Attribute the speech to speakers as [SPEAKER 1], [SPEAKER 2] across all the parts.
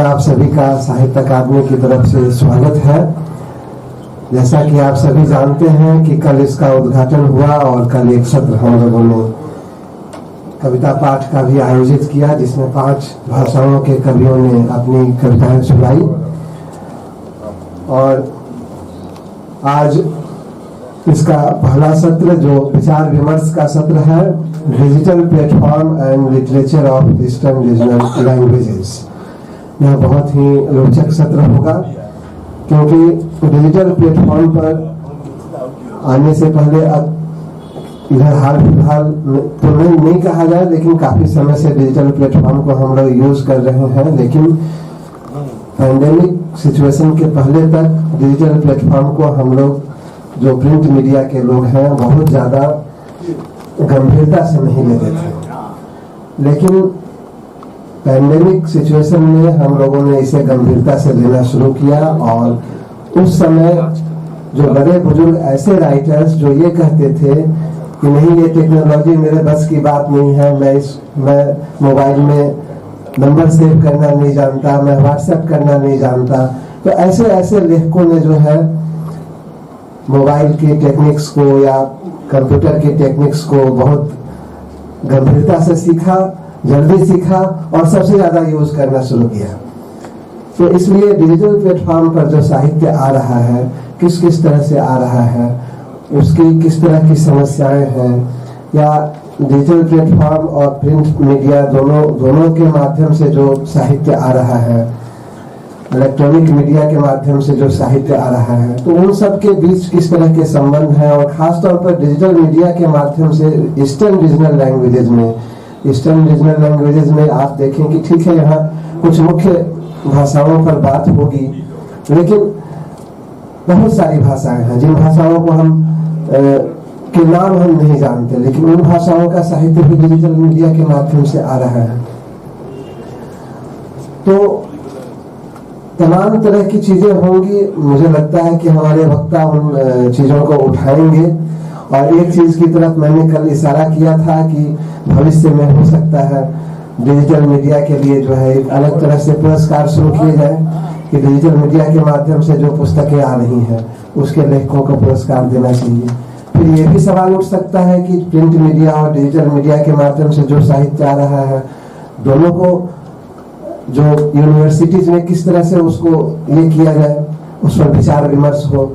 [SPEAKER 1] आप सभी का साहित्य अकादमी की तरफ से स्वागत है। जैसा कि आप सभी जानते हैं कि कल इसका उद्घाटन हुआ और कल एक सत्र हम लोगों ने कविता पाठ का भी आयोजित किया, जिसमें 5 भाषाओं के कवियों ने अपनी कविताएं सुनाई। और आज इसका पहला सत्र जो विचार विमर्श का सत्र है, digital platform and literature of eastern regional languages, यह बहुत ही रोचक सत्र होगा, क्योंकि डिजिटल प्लेटफॉर्म पर आने से पहले अब इधर हाल फिलहाल तो नहीं कहा जाए, लेकिन काफी समय से डिजिटल प्लेटफॉर्म को हम लोग यूज कर रहे हैं। लेकिन पैंडेमिक सिचुएशन के पहले तक डिजिटल प्लेटफॉर्म को हम लोग जो प्रिंट मीडिया के लोग हैं बहुत ज्यादा गंभीरता से नहीं लेते थे, लेकिन पैंडेमिक सिचुएशन में हम लोगों ने इसे गंभीरता से लेना शुरू किया। और उस समय जो बड़े बुजुर्ग ऐसे राइटर्स जो ये कहते थे कि नहीं, ये टेक्नोलॉजी मेरे बस की बात नहीं है, मैं मोबाइल में नंबर सेव करना नहीं जानता, मैं व्हाट्सएप करना नहीं जानता, तो ऐसे ऐसे लेखकों ने जो है मोबाइल की टेक्निक्स को या कंप्यूटर की टेक्निक्स को बहुत गंभीरता से सीखा, जल्दी सीखा और सबसे ज्यादा यूज करना शुरू किया। तो इसलिए डिजिटल प्लेटफॉर्म पर जो साहित्य आ रहा है, किस किस तरह से आ रहा है, उसकी किस तरह की समस्याएं हैं, या डिजिटल प्लेटफॉर्म और प्रिंट मीडिया दोनों के माध्यम से जो साहित्य आ रहा है, इलेक्ट्रॉनिक मीडिया के माध्यम से जो साहित्य आ रहा है, तो उन सब के बीच किस तरह के संबंध हैं। और खासतौर पर डिजिटल मीडिया के माध्यम से ईस्टर्न रीजनल लैंग्वेजेस में आप देखें कि ठीक है, यहाँ कुछ मुख्य भाषाओं पर बात होगी, लेकिन बहुत सारी भाषाएं हैं जिन भाषाओं को हम के नाम हम नहीं जानते, लेकिन उन भाषाओं का साहित्य भी डिजिटल मीडिया के माध्यम से आ रहा है। तो तमाम तरह की चीजें होंगी। मुझे लगता है कि हमारे वक्ता उन चीजों को उठाएंगे। और एक चीज की तरफ मैंने कल इशारा किया था कि भविष्य में हो सकता है डिजिटल मीडिया के लिए जो है एक अलग तरह से पुरस्कार शुरू किए जाए, कि डिजिटल मीडिया के माध्यम से जो पुस्तकें आ रही हैं उसके लेखकों को पुरस्कार देना चाहिए। फिर ये भी सवाल उठ सकता है कि प्रिंट मीडिया और डिजिटल मीडिया के माध्यम से जो साहित्य आ रहा है, दोनों को जो यूनिवर्सिटीज में किस तरह से उसको ये किया जाए, उस पर विचार विमर्श हो।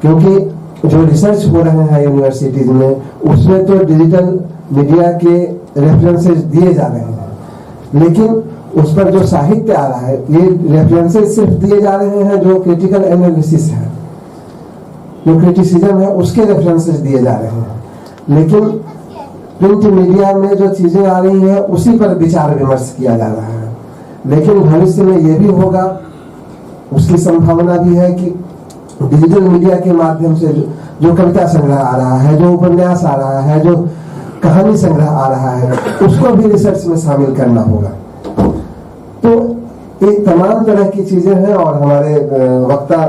[SPEAKER 1] क्योंकि जो रिसर्च हो रहे हैं यूनिवर्सिटीज में, उसमें तो डिजिटल मीडिया के रेफरेंसेस दिए जा रहे हैं, लेकिन उस पर जो साहित्य आ रहा है, ये रेफरेंसेस सिर्फ दिए जा रहे हैं जो क्रिटिकल एनालिसिस है, जो क्रिटिसिज्म है, उसके रेफरेंसेस दिए जा रहे हैं। लेकिन प्रिंट मीडिया में जो चीजें आ रही हैं उसी पर विचार विमर्श किया जा रहा है। लेकिन भविष्य में यह भी होगा, उसकी संभावना भी है कि डिजिटल मीडिया के माध्यम से जो कविता संग्रह आ रहा है, जो उपन्यास आ रहा है, जो कहानी संग्रह आ रहा है, उसको भी रिसर्च में शामिल करना होगा। तो एक तमाम तरह की चीजें हैं और हमारे वक्ता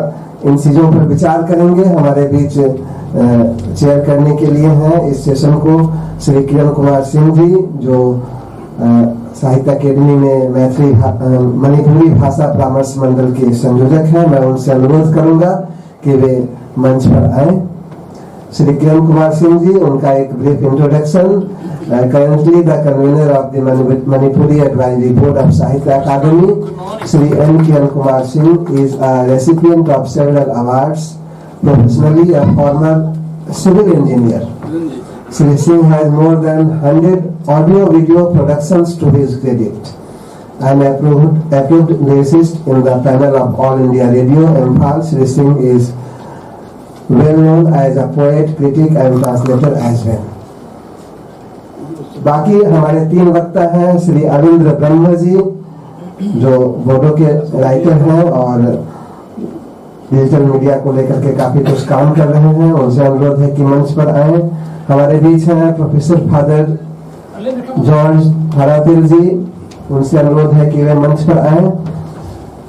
[SPEAKER 1] इन चीजों पर विचार करेंगे। हमारे बीच चेयर करने के लिए हैं इस सेशन को श्री किरण कुमार सिंह जी, जो साहित्य अकेडमी में मणिपुरी भाषा परामर्श मंडल के संयोजक हैं। मैं उनसे अनुरोध करूंगा कि वे मंच पर आए। श्री किरण कुमार सिंह जी, उनका एक brief introduction. Currently the convener of the Manipuri Advisory Board of Sahitya Akademi, Shri N. Kiran Kumar Singh is a recipient of several awards. Professionally a former civil engineer, Shri Singh has more than 100 audio-video productions to his credit. An approved lyricist in the panel of All India Radio Imphal, Shri Singh is well known as a poet, critic and translator as well. बाकी हमारे 3 वक्ता हैं। श्री अरविंद्र ब्रह्म जी, जो बोडो के writer हैं और digital media को लेकर के काफी कुछ काम कर रहे हैं, उनसे अनुरोध है कि मंच पर आए। हमारे बीच हैं प्रोफेसर फादर जॉर्ज हरातिल जी, उनसे अनुरोध है कि वे मंच पर आए।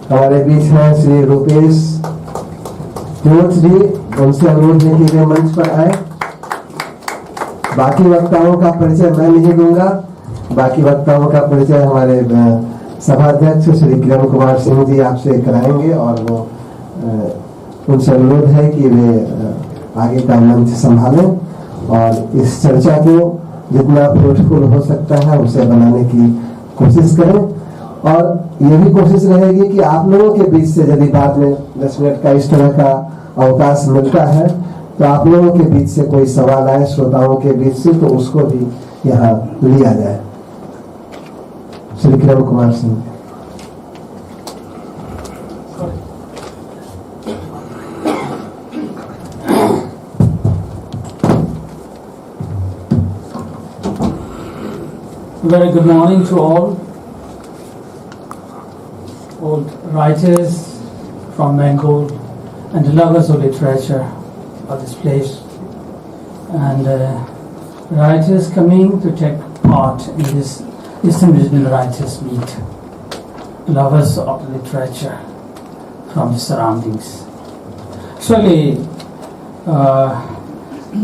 [SPEAKER 1] हमारे बीच हैं श्री रूपेश जी, उनसे अनुरोध है कि वे मंच पर आए। बाकी वक्ताओं का परिचय मैं नहीं दूंगा, बाकी वक्ताओं का परिचय हमारे सभाध्यक्ष श्री किरण कुमार सिंह जी आपसे कराएंगे और वो उनसे अनुरोध है कि वे आगे का मंच संभालें और इस चर्चा को जितना फ्रूटफुल हो सकता है उसे बनाने की कोशिश करें। और ये भी कोशिश रहेगी कि आप लोगों के बीच से यदि बाद में 10 मिनट का इस तरह का अवकाश मिलता है तो आप लोगों के बीच से कोई सवाल आए श्रोताओं के बीच से तो उसको भी यहाँ लिया जाए। Shri Kiran Kumar Singh.
[SPEAKER 2] Very good morning to all writers from Bengal and the lovers of literature of this place, and writers coming to take part in this Eastern Regional Writers Meet, lovers of literature from the surroundings. Actually,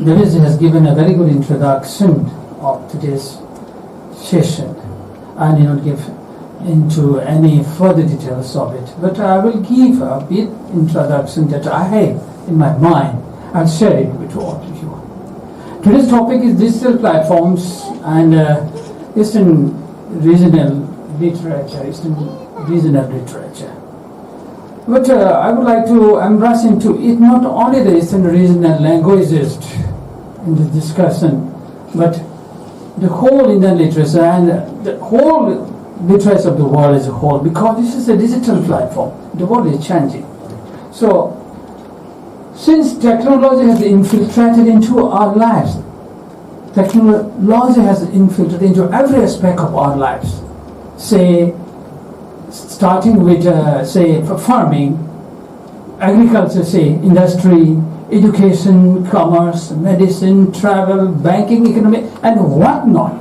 [SPEAKER 2] Davis has given a very good introduction of today's session. I need not give into any further details of it, but I will give a bit introduction that I have in my mind. I'll share it with all of you. Today's topic is digital platforms and Eastern regional literature, But I would like to embrace into it not only the Eastern regional languages in this discussion, but the whole Indian literature and the whole literature of the world as a whole, because this is a digital platform. The world is changing. So, since technology has infiltrated into our lives, technology has infiltrated into every aspect of our lives. Say, starting with, say, farming, agriculture, say, industry, education, commerce, medicine, travel, banking, economy, and whatnot.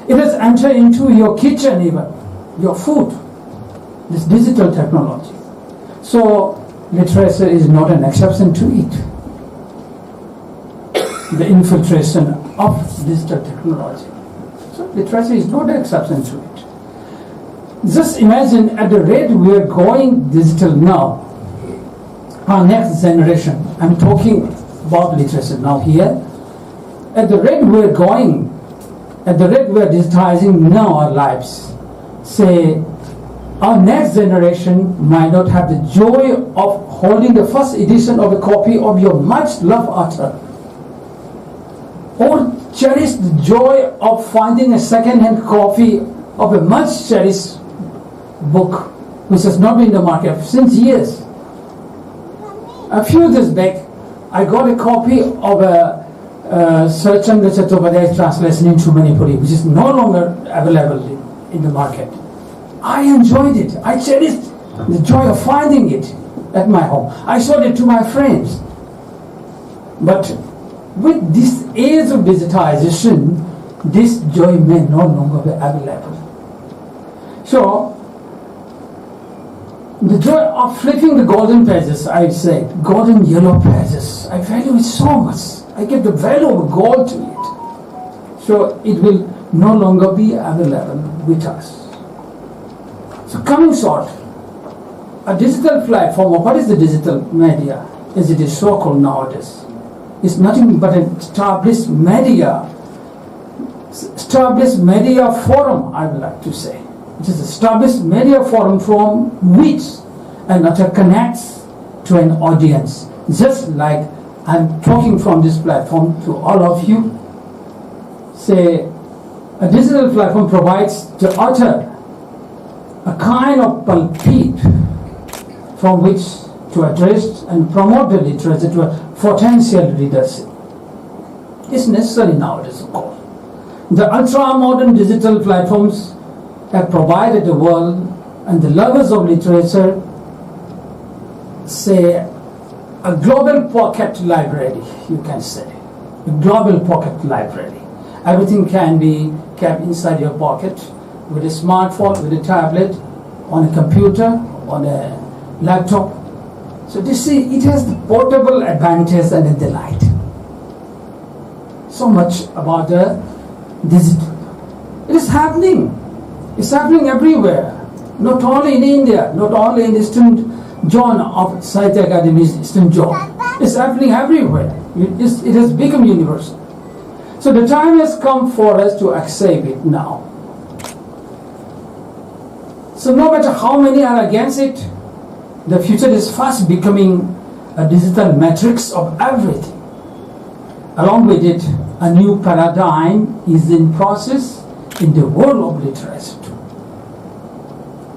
[SPEAKER 2] It has entered into your kitchen even, your food, this digital technology. So, literature is not an exception to it. The infiltration of digital technology. So, literature is not an exception to it. Just imagine at the rate we are going digital now, our next generation, I'm talking about literature now here, at the rate we are going, at the rate we are digitizing now our lives, say, our next generation might not have the joy of holding the first edition of a copy of your much loved author, or cherish the joy of finding a second-hand copy of a much cherished book which has not been in the market since years. A few days back, I got a copy of a Sahitya Chattopadhyay's translation into Nepali, which is no longer available in the market. I enjoyed it. I cherished the joy of finding it at my home. I showed it to my friends. But with this age of digitization, this joy may no longer be available. So, the joy of flipping the golden pages, I say, golden yellow pages, I value it so much. I give the value of gold to it. So it will no longer be available with us. So coming short, a digital platform, or what is the digital media, as it is so called nowadays, is nothing but an established media forum, I would like to say. It is established media forum from which an author connects to an audience. Just like I'm talking from this platform to all of you. Say, a digital platform provides the author a kind of pulpit from which to address and promote the literature to a potential readership. It's necessary nowadays, of course. The ultra-modern digital platforms have provided the world and the lovers of literature, say, a global pocket library, you can say. A global pocket library. Everything can be kept inside your pocket with a smartphone, with a tablet, on a computer, on a laptop. So you see, it has the portable advantage and the delight. So much about the digital. It is happening. It's happening everywhere. not only in India, not only in Eastern zone of Sahitya Akademi's Eastern zone. It's happening everywhere. It has become universal. So the time has come for us to accept it now. So no matter how many are against it, the future is fast becoming a digital matrix of everything. Along with it, a new paradigm is in process in the world of literature too.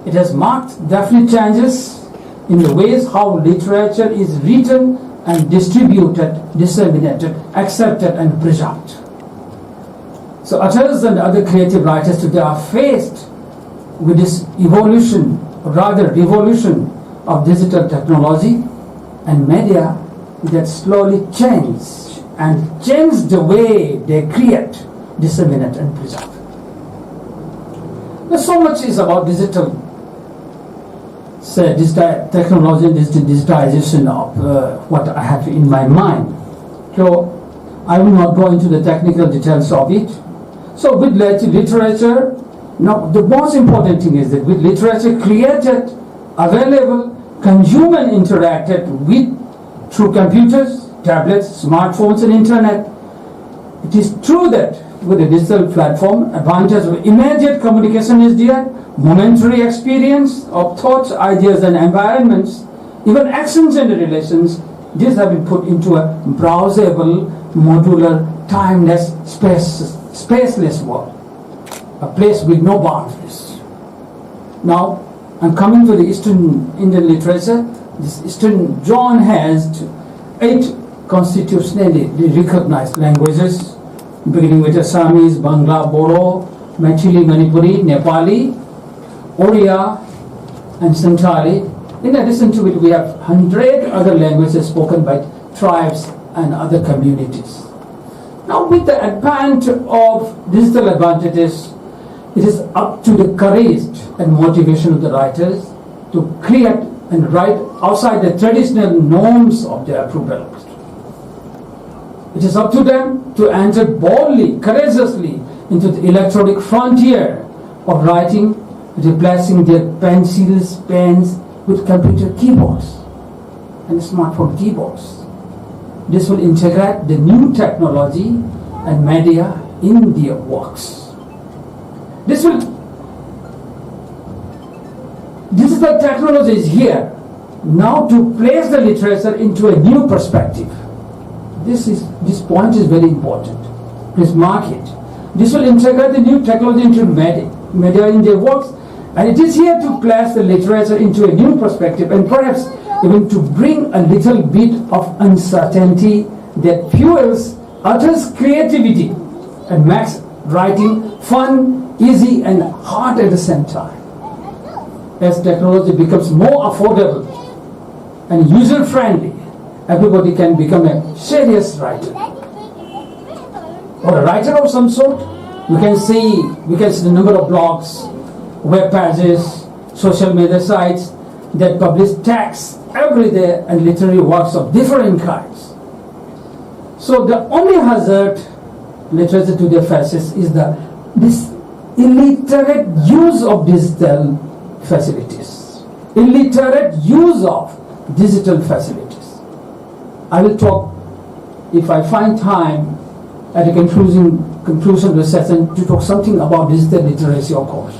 [SPEAKER 2] It has marked definite changes in the ways how literature is written and distributed, disseminated, accepted and preserved. So authors and other creative writers today are faced with this evolution, or rather revolution of digital technology and media that slowly change the way they create, disseminate and preserve. Now, so much is about digital technology and digitization of what I have in my mind. So I will not go into the technical details of it. So with literature, now the most important thing is that with literature created, available, consumed and interacted with through computers, tablets, smartphones and internet, it is true that with a digital platform, advantage of immediate communication is there, momentary experience of thoughts, ideas and environments, even actions and relations, these have been put into a browsable, modular, timeless, spaceless world, a place with no boundaries. Now, I'm coming to the Eastern Indian literature. This Eastern zone has 8 constitutionally recognized languages, beginning with Assamese, Bangla, Bodo, Maithili, Manipuri, Nepali, Oriya, and Santali. In addition to it, we have 100 other languages spoken by tribes and other communities. Now, with the advent of digital advantages, it is up to the courage and motivation of the writers to create and write outside the traditional norms of their approval. It is up to them to enter boldly, courageously into the electronic frontier of writing, replacing their pencils, pens with computer keyboards and smartphone keyboards. This will integrate the new technology and media in their works. Digital technology is here now to place the literature into a new perspective. This point is very important. Please mark it. This will integrate the new technology into media in their works, and it is here to place the literature into a new perspective and perhaps even to bring a little bit of uncertainty that fuels authors' creativity and makes writing fun, easy and hard at the same time. As technology becomes more affordable and user-friendly, everybody can become a serious writer or a writer of some sort. We can see the number of blogs, web pages, social media sites that publish texts every day and literary works of different kinds. So the only hazard literature today faces is this illiterate use of digital facilities. Illiterate use of digital facilities. I will talk, if I find time, at the conclusion of the session to talk something about digital literacy, of course.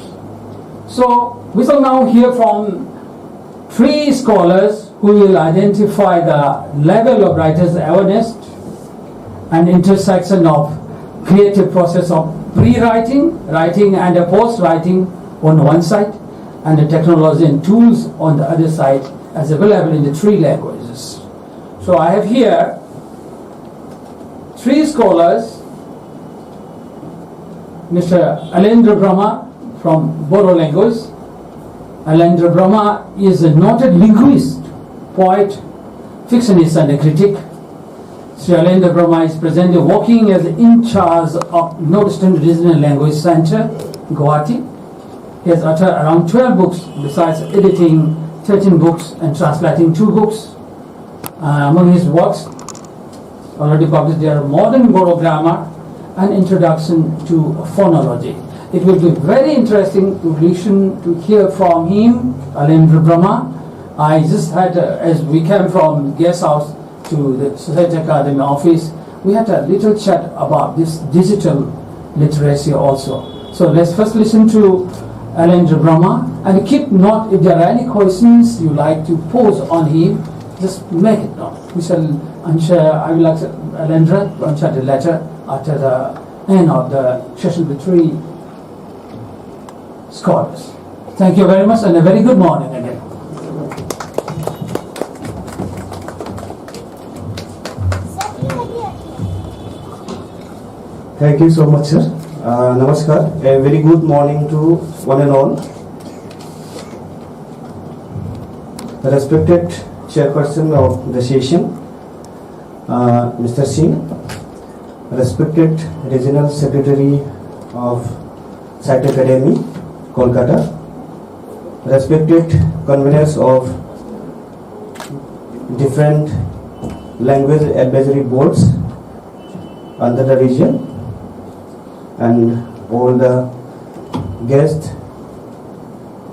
[SPEAKER 2] So we shall now hear from 3 scholars who will identify the level of writers' awareness and intersection of creative process of pre-writing, writing and post-writing on one side, and the technology and tools on the other side as available in the 3 languages. So I have here 3 scholars. Mr. Alendra Brahma from Bodo language. Alendra Brahma is a noted linguist, poet, fictionist and a critic. Sri Alendra Brahma is presently working as in charge of Northeastern Regional Language Center, Guwahati. He has authored around 12 books besides editing 13 books and translating 2 books. Among his works already published there are Modern Bodo Grammar and Introduction to Phonology. it will be very interesting to listen to hear from him, Alendra Brahma. I just had, as we came from guest house to the Sahitya Akademi office, we had a little chat about this digital literacy also. So let's first listen to Alendra Brahma, and keep note if there are any questions you like to pose on him, just make it known. We shall answer. I will ask Alendra to answer the letter after the end of the session with 3 scholars. Thank you very much, and a very good morning again.
[SPEAKER 3] Thank you so much, sir. Namaskar. A very good morning to one and all. The respected chairperson of the session, Mr. Singh, respected regional secretary of Sahitya Akademi, Kolkata, respected conveners of different language advisory boards under the region, and all the guests,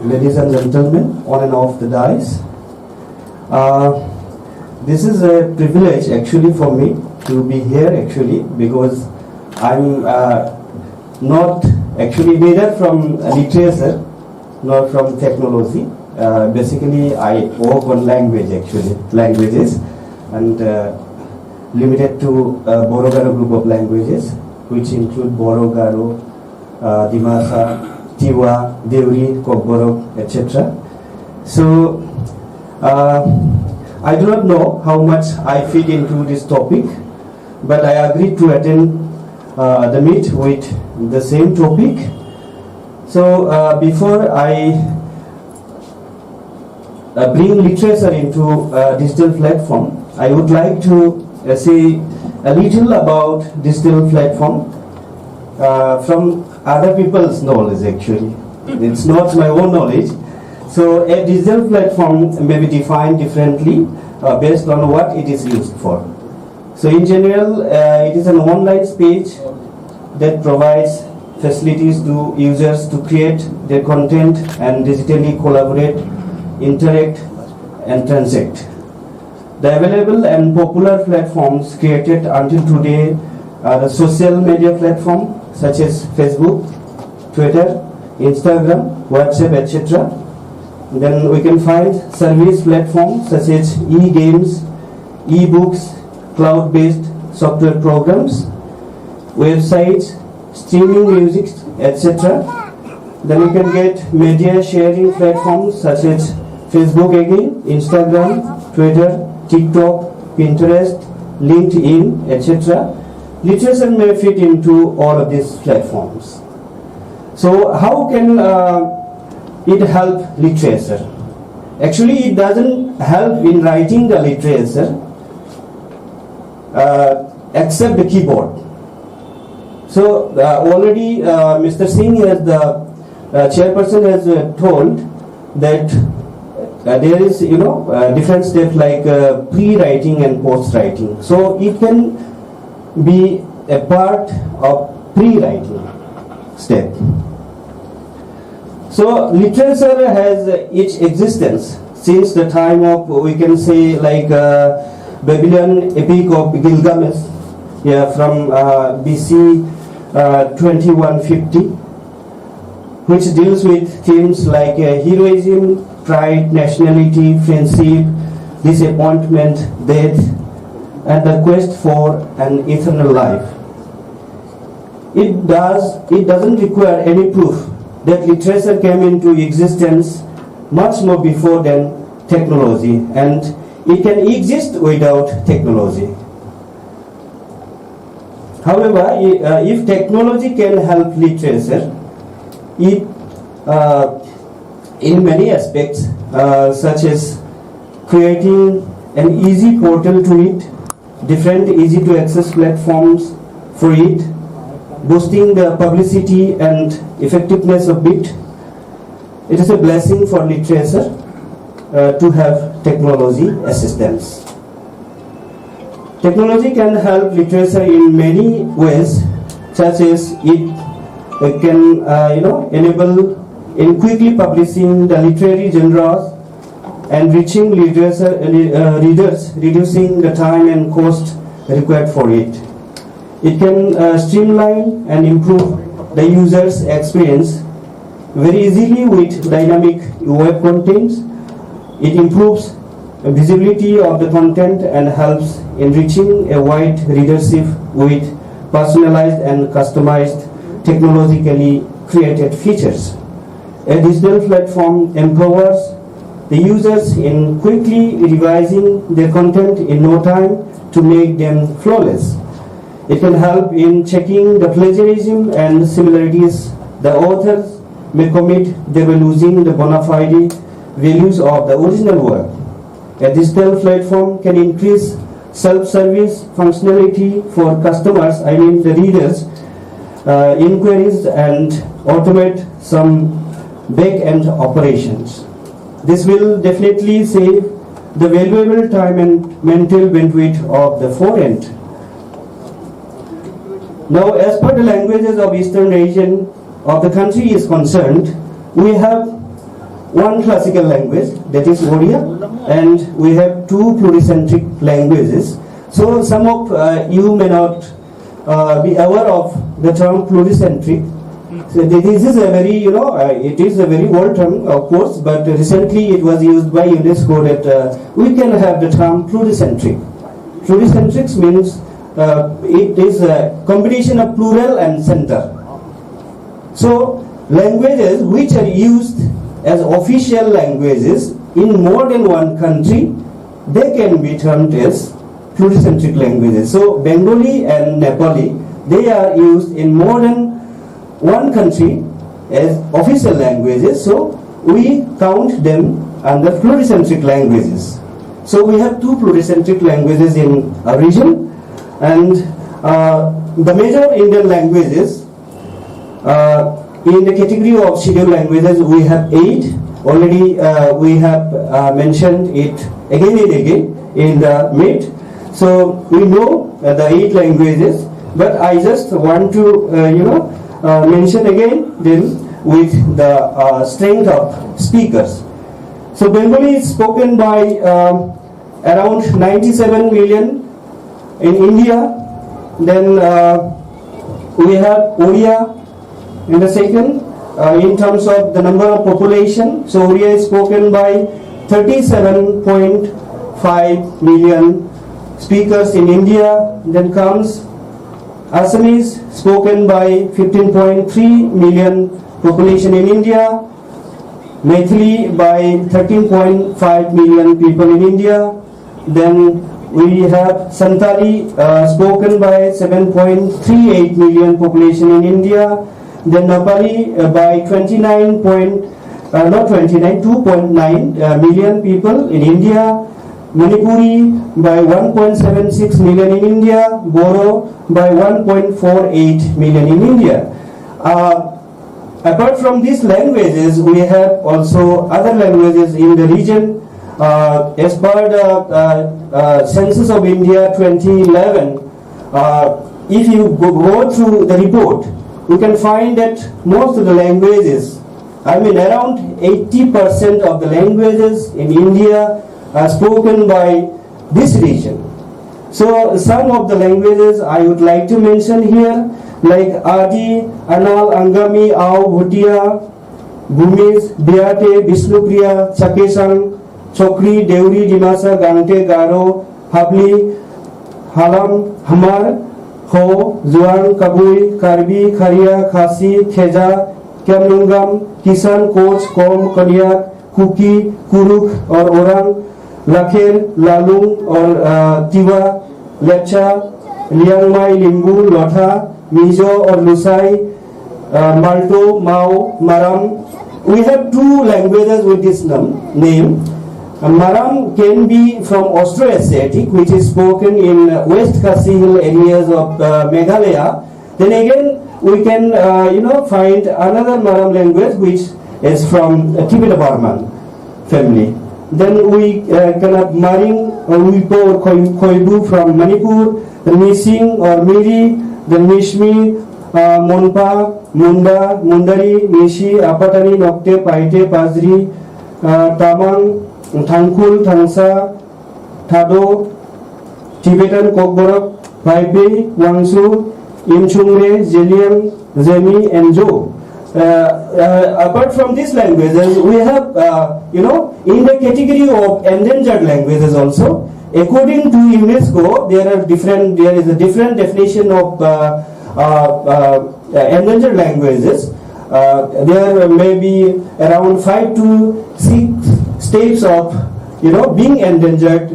[SPEAKER 3] ladies and gentlemen, on and off the dais. This is a privilege actually for me to be here actually, because I'm not actually neither from literature nor from technology. Basically I work on languages, and limited to Boro-Garo group of languages, which include Boro, Garo, Dimasa, Tiwa, Deuri, Kokborok, etc. So, I do not know how much I fit into this topic, but I agreed to attend the meet with the same topic. So, before I bring literature into digital platform, I would like to say a little about digital platform from other people's knowledge actually. It's not my own knowledge. So a digital platform may be defined differently based on what it is used for. So in general, it is an online page that provides facilities to users to create their content and digitally collaborate, interact and transact. The available and popular platforms created until today are the social media platforms such as Facebook, Twitter, Instagram, WhatsApp, etc. Then we can find service platforms such as e-games, e-books, cloud-based software programs, websites, streaming music, etc. Then we can get media sharing platforms such as Facebook again, Instagram, Twitter, TikTok, Pinterest, LinkedIn, etc. Literature may fit into all of these platforms. So how can it help literature? Actually, it doesn't help in writing the literature except the keyboard. So already Mr. Singh, as the chairperson, has told that there is, different steps like pre-writing and post-writing. So it can be a part of pre-writing step. So literature has its existence since the time of, we can say, like Babylonian epic of Gilgamesh, from BC 2150, which deals with themes like heroism, pride, nationality, friendship, disappointment, death, and the quest for an eternal life. It doesn't require any proof that literature came into existence much more before than technology, and it can exist without technology. However, if technology can help literature, it in many aspects, such as creating an easy portal to it, different easy to access platforms for it, boosting the publicity and effectiveness of it. It is a blessing for literature to have technology assistance. Technology can help literature in many ways, such as it can enable in quickly publishing the literary genres and reaching readers, reducing the time and cost required for it. It can streamline and improve the user's experience very easily with dynamic web contents. It improves visibility of the content and helps in reaching a wide readership with personalized and customized technologically created features. A digital platform empowers the users in quickly revising their content in no time to make them flawless. It can help in checking the plagiarism and similarities the authors may commit, thereby losing the bona fide values of the original work. A digital platform can increase self-service functionality for customers, the readers, inquiries, and automate some back-end operations. This will definitely save the valuable time and mental bandwidth of the forend. Now, as per the languages of Eastern region of the country is concerned, we have one classical language, that is Oriya, and we have two pluricentric languages. So some of you may not be aware of the term pluricentric. So this is a very, it is a very old term, of course, but recently it was used by UNESCO that we can have the term pluricentric. Pluricentric means it is a combination of plural and center. So languages which are used as official languages in more than one country, they can be termed as pluricentric languages. So Bengali and Nepali, they are used in more than one country as official languages, so we count them under pluricentric languages. So we have two pluricentric languages in our region, and the major Indian languages, in the category of scheduled languages, we have 8. Already we have mentioned it again and again in the meet. So we know the 8 languages, but I just want to mention again them with the strength of speakers. So Bengali is spoken by around 97 million in India. Then we have Oriya in the second in terms of the number of population. So Oriya is spoken by 37.5 million speakers in India. Then comes Assamese, spoken by 15.3 million population in India. Maithili by 13.5 million people in India. Then we have Santali, spoken by 7.38 million population in India. Then Nepali by 2.9 million people in India. Manipuri by 1.76 million in India. Boro by 1.48 million in India. Apart from these languages, we have also other languages in the region. As per the Census of India 2011, if you go through the report, you can find that most of the languages, around 80% of the languages in India are spoken by this region. So some of the languages I would like to mention here, like Adi, Anal, Angami, Ao, Bhutia, Bhumis, Biate, Vishnupriya, Chakesang, Chokri, Deuri, Dimasa, Gante, Garo, Habli, Halam, Hamar, Ho, Zuan, Kabui, Karbi, Kharia, Khasi, Kheja, Kamlungam, Kisan, Koch, Kom, Kodiak, Kuki, Kuruk or Orang, Lakher, Lalung or Tiwa, Lecha, Liangmai, Limbu, Lotha, Mizo or Lusai, Malto, Mao, Maram. We have 2 languages with this name. Maram can be from Austro-Asiatic, which is spoken in West Khasi Hill areas of Meghalaya. Then again, we can find another Maram language which is from Tibeto-Burman family. Then we can have Maring or Wipo or Koibu from Manipur, the Nising or Miri, the Nishmi Monpa, Munda, Mundari, Nishi, Apatani, Nokte, Paite, Pazri, Tamang, Thankul, Thangsa, Thado, Tibetan Kokborok, Paipe, Wangsu, Imchungre, Zelian, Zemi, and Jo. Apart from these languages, we have, in the category of endangered languages also, according to UNESCO, there is a different definition of endangered languages. There may be around 5 to 6 states of, being endangered,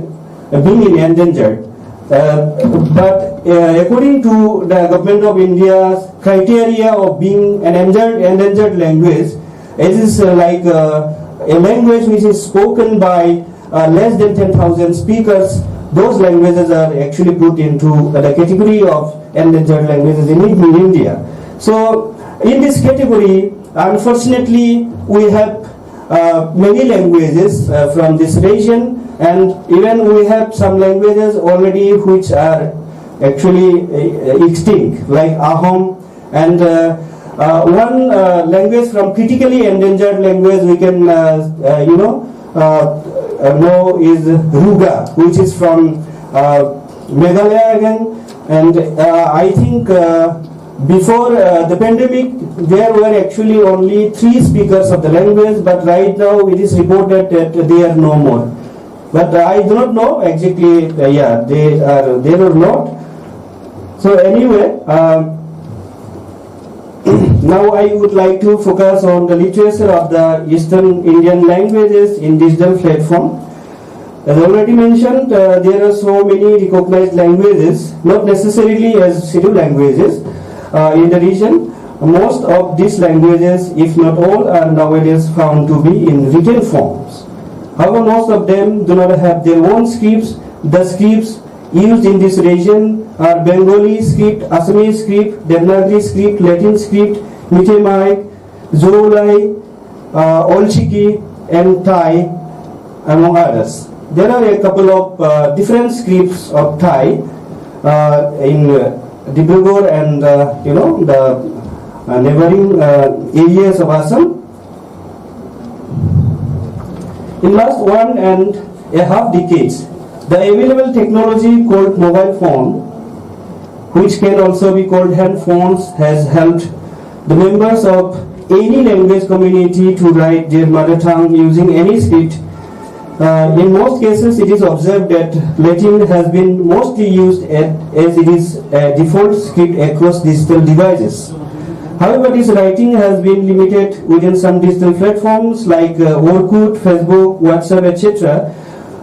[SPEAKER 3] being endangered. But according to the Government of India's criteria of being an endangered language, it is like a language which is spoken by less than 10,000 speakers. Those languages are actually put into the category of endangered languages in India. So in this category, unfortunately, we have many languages from this region, and even we have some languages already which are actually extinct, like Ahom, and one language from critically endangered language we can know is Ruga, which is from Meghalaya again, and I think before the pandemic there were actually only 3 speakers of the language, but right now it is reported that they are no more. But I do not know exactly, they are not. So anyway, now I would like to focus on the literature of the Eastern Indian languages in digital platform. As already mentioned, there are so many recognized languages, not necessarily as scheduled languages in the region. Most of these languages, if not all, are nowadays found to be in written forms. However, most of them do not have their own scripts. The scripts used in this region are Bengali script, Assamese script, Devanagari script, Latin script, Mitemai, Zorolai, Olchiki, and Thai, among others. There are a couple of different scripts of Thai in Dibrugarh and the neighboring areas of Assam. In last 1.5 decades, the available technology called mobile phone, which can also be called handphones, has helped the members of any language community to write their mother tongue using any script. In most cases, it is observed that Latin has been mostly used as it is a default script across digital devices. However, this writing has been limited within some digital platforms like Orkut, Facebook, WhatsApp, etc.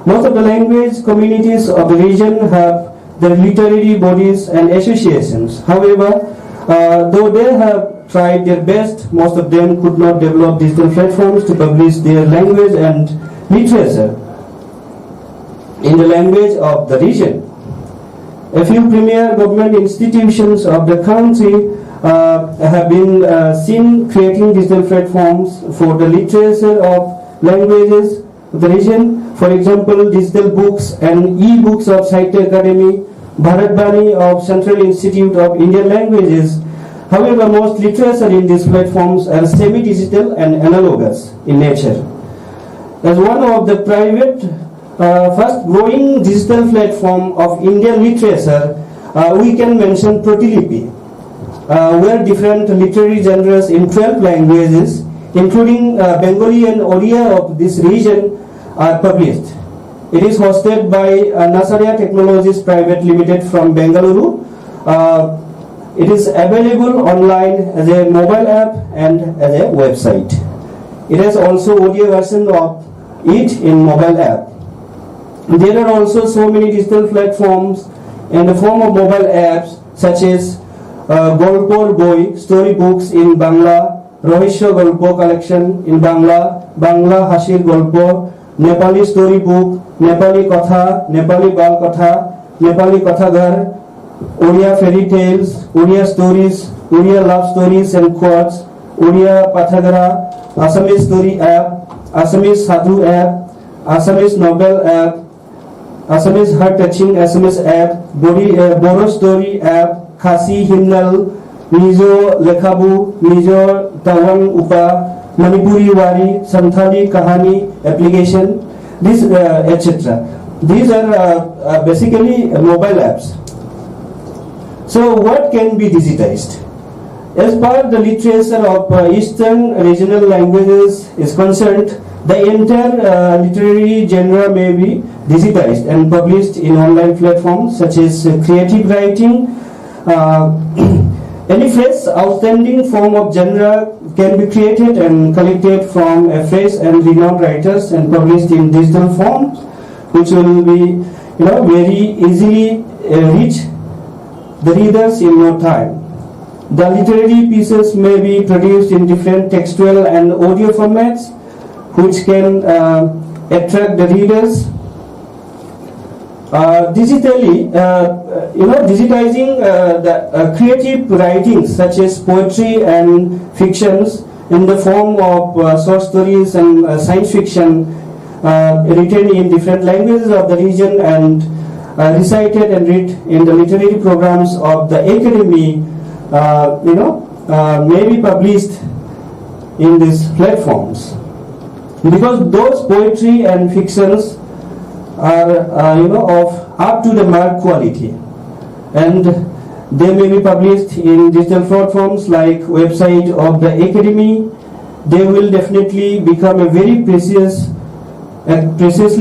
[SPEAKER 3] Most of the language communities of the region have their literary bodies and associations. However, though they have tried their best, most of them could not develop digital platforms to publish their language and literature in the language of the region. A few premier government institutions of the country have been seen creating digital platforms for the literature of languages of the region. For example, digital books and e-books of Sahitya Akademi, Bharatbani of Central Institute of Indian Languages. However, most literature in these platforms are semi-digital and analogous in nature. As one of the private first growing digital platform of Indian literature, we can mention Protilipi, where different literary genres in 12 languages, including Bengali and Odia of this region, are published. It is hosted by Nasaria Technologies Private Limited from Bengaluru. It is available online as a mobile app and as a website. It has also audio version of it in mobile app. There are also so many digital platforms in the form of mobile apps such as Golpor Boy, storybooks in Bangla, Rohisho Golpo collection in Bangla, Bangla Hashir Golpo, Nepali storybook, Nepali Katha, Nepali Bal Katha, Nepali Kathagar, Odia fairy tales, Odia stories, Odia love stories and quotes, Odia Pathagara, Assamese story app, Assamese Sadhu app, Assamese novel app, Assamese heart touching SMS app, Boro story app, Khasi Himnal, Mizo Lekhabu, Mizo Tawang Upa, Manipuri Wari, Santhali Kahani application, this etc. These are basically mobile apps. So what can be digitized? As per the literature of Eastern regional languages is concerned, the entire literary genre may be digitized and published in online platforms such as creative writing. Any fresh, outstanding form of genre can be created and collected from a fresh and renowned writers and published in digital form, which will be, very easily reach the readers in no time. The literary pieces may be produced in different textual and audio formats, which can attract the readers. Digitizing the creative writings such as poetry and fictions in the form of short stories and science fiction written in different languages of the region and recited and read in the literary programs of the Akademi, may be published in these platforms, because those poetry and fictions are of up to the mark quality, and they may be published in digital platforms like website of the Akademi. They will definitely become a very preciously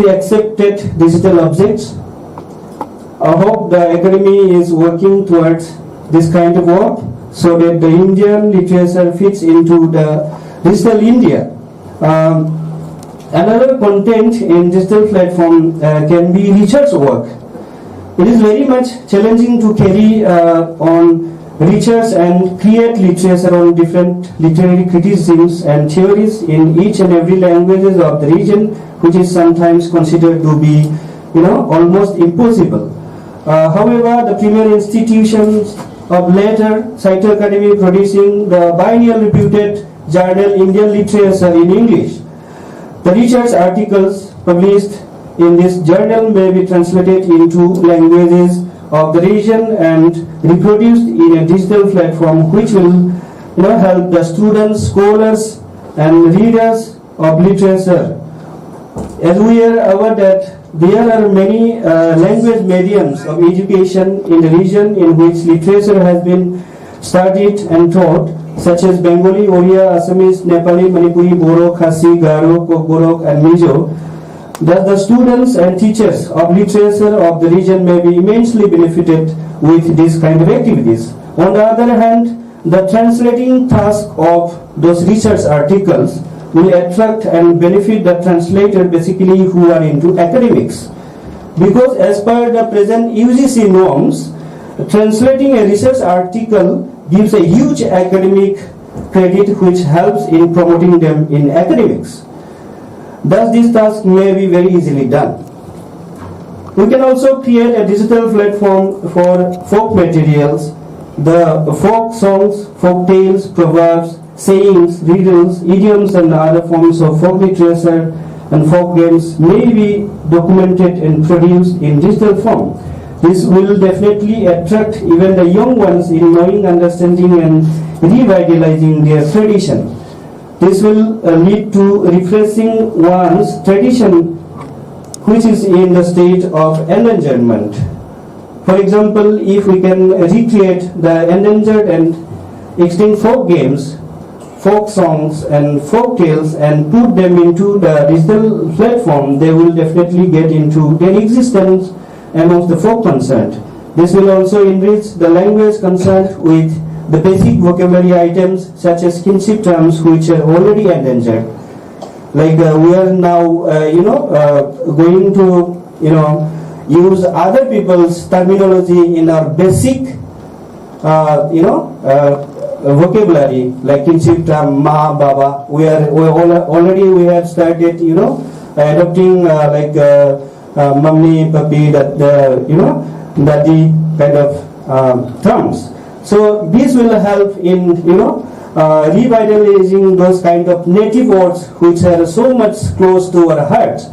[SPEAKER 3] accepted digital objects. I hope the Akademi is working towards this kind of work so that the Indian literature fits into the digital India. Another content in digital platform can be research work. It is very much challenging to carry on research and create literature on different literary criticisms and theories in each and every languages of the region, which is sometimes considered to be, almost impossible. However, the premier institutions of later Sahitya Akademi producing the biennial reputed journal Indian Literature in English. The research articles published in this journal may be translated into languages of the region and reproduced in a digital platform, which will help the students, scholars and readers of literature. As we are aware that there are many language mediums of education in the region in which literature has been studied and taught, such as Bengali, Oriya, Assamese, Nepali, Manipuri, Boro, Khasi, Garo, Kokborok and Mizo. Thus the students and teachers of literature of the region may be immensely benefited with these kind of activities. On the other hand, the translating task of those research articles will attract and benefit the translator basically who are into academics. Because as per the present UGC norms, translating a research article gives a huge academic credit which helps in promoting them in academics. Thus this task may be very easily done. We can also create a digital platform for folk materials, the folk songs, folk tales, proverbs, sayings, riddles, idioms and other forms of folk literature and folk games may be documented and produced in digital form. This will definitely attract even the young ones in knowing, understanding and revitalizing their tradition. This will lead to refreshing one's tradition which is in the state of endangerment. For example, if we can recreate the endangered and extinct folk games, folk songs and folk tales and put them into the digital platform, they will definitely get into their existence amongst the folk concerned. This will also enrich the language concerned with the basic vocabulary items such as kinship terms which are already endangered. Like we are now, going to, use other people's terminology in our basic, vocabulary, like kinship term, ma, baba. We have started, adopting mummy, papi, daddy kind of terms. So this will help in revitalizing those kind of native words which are so much close to our hearts.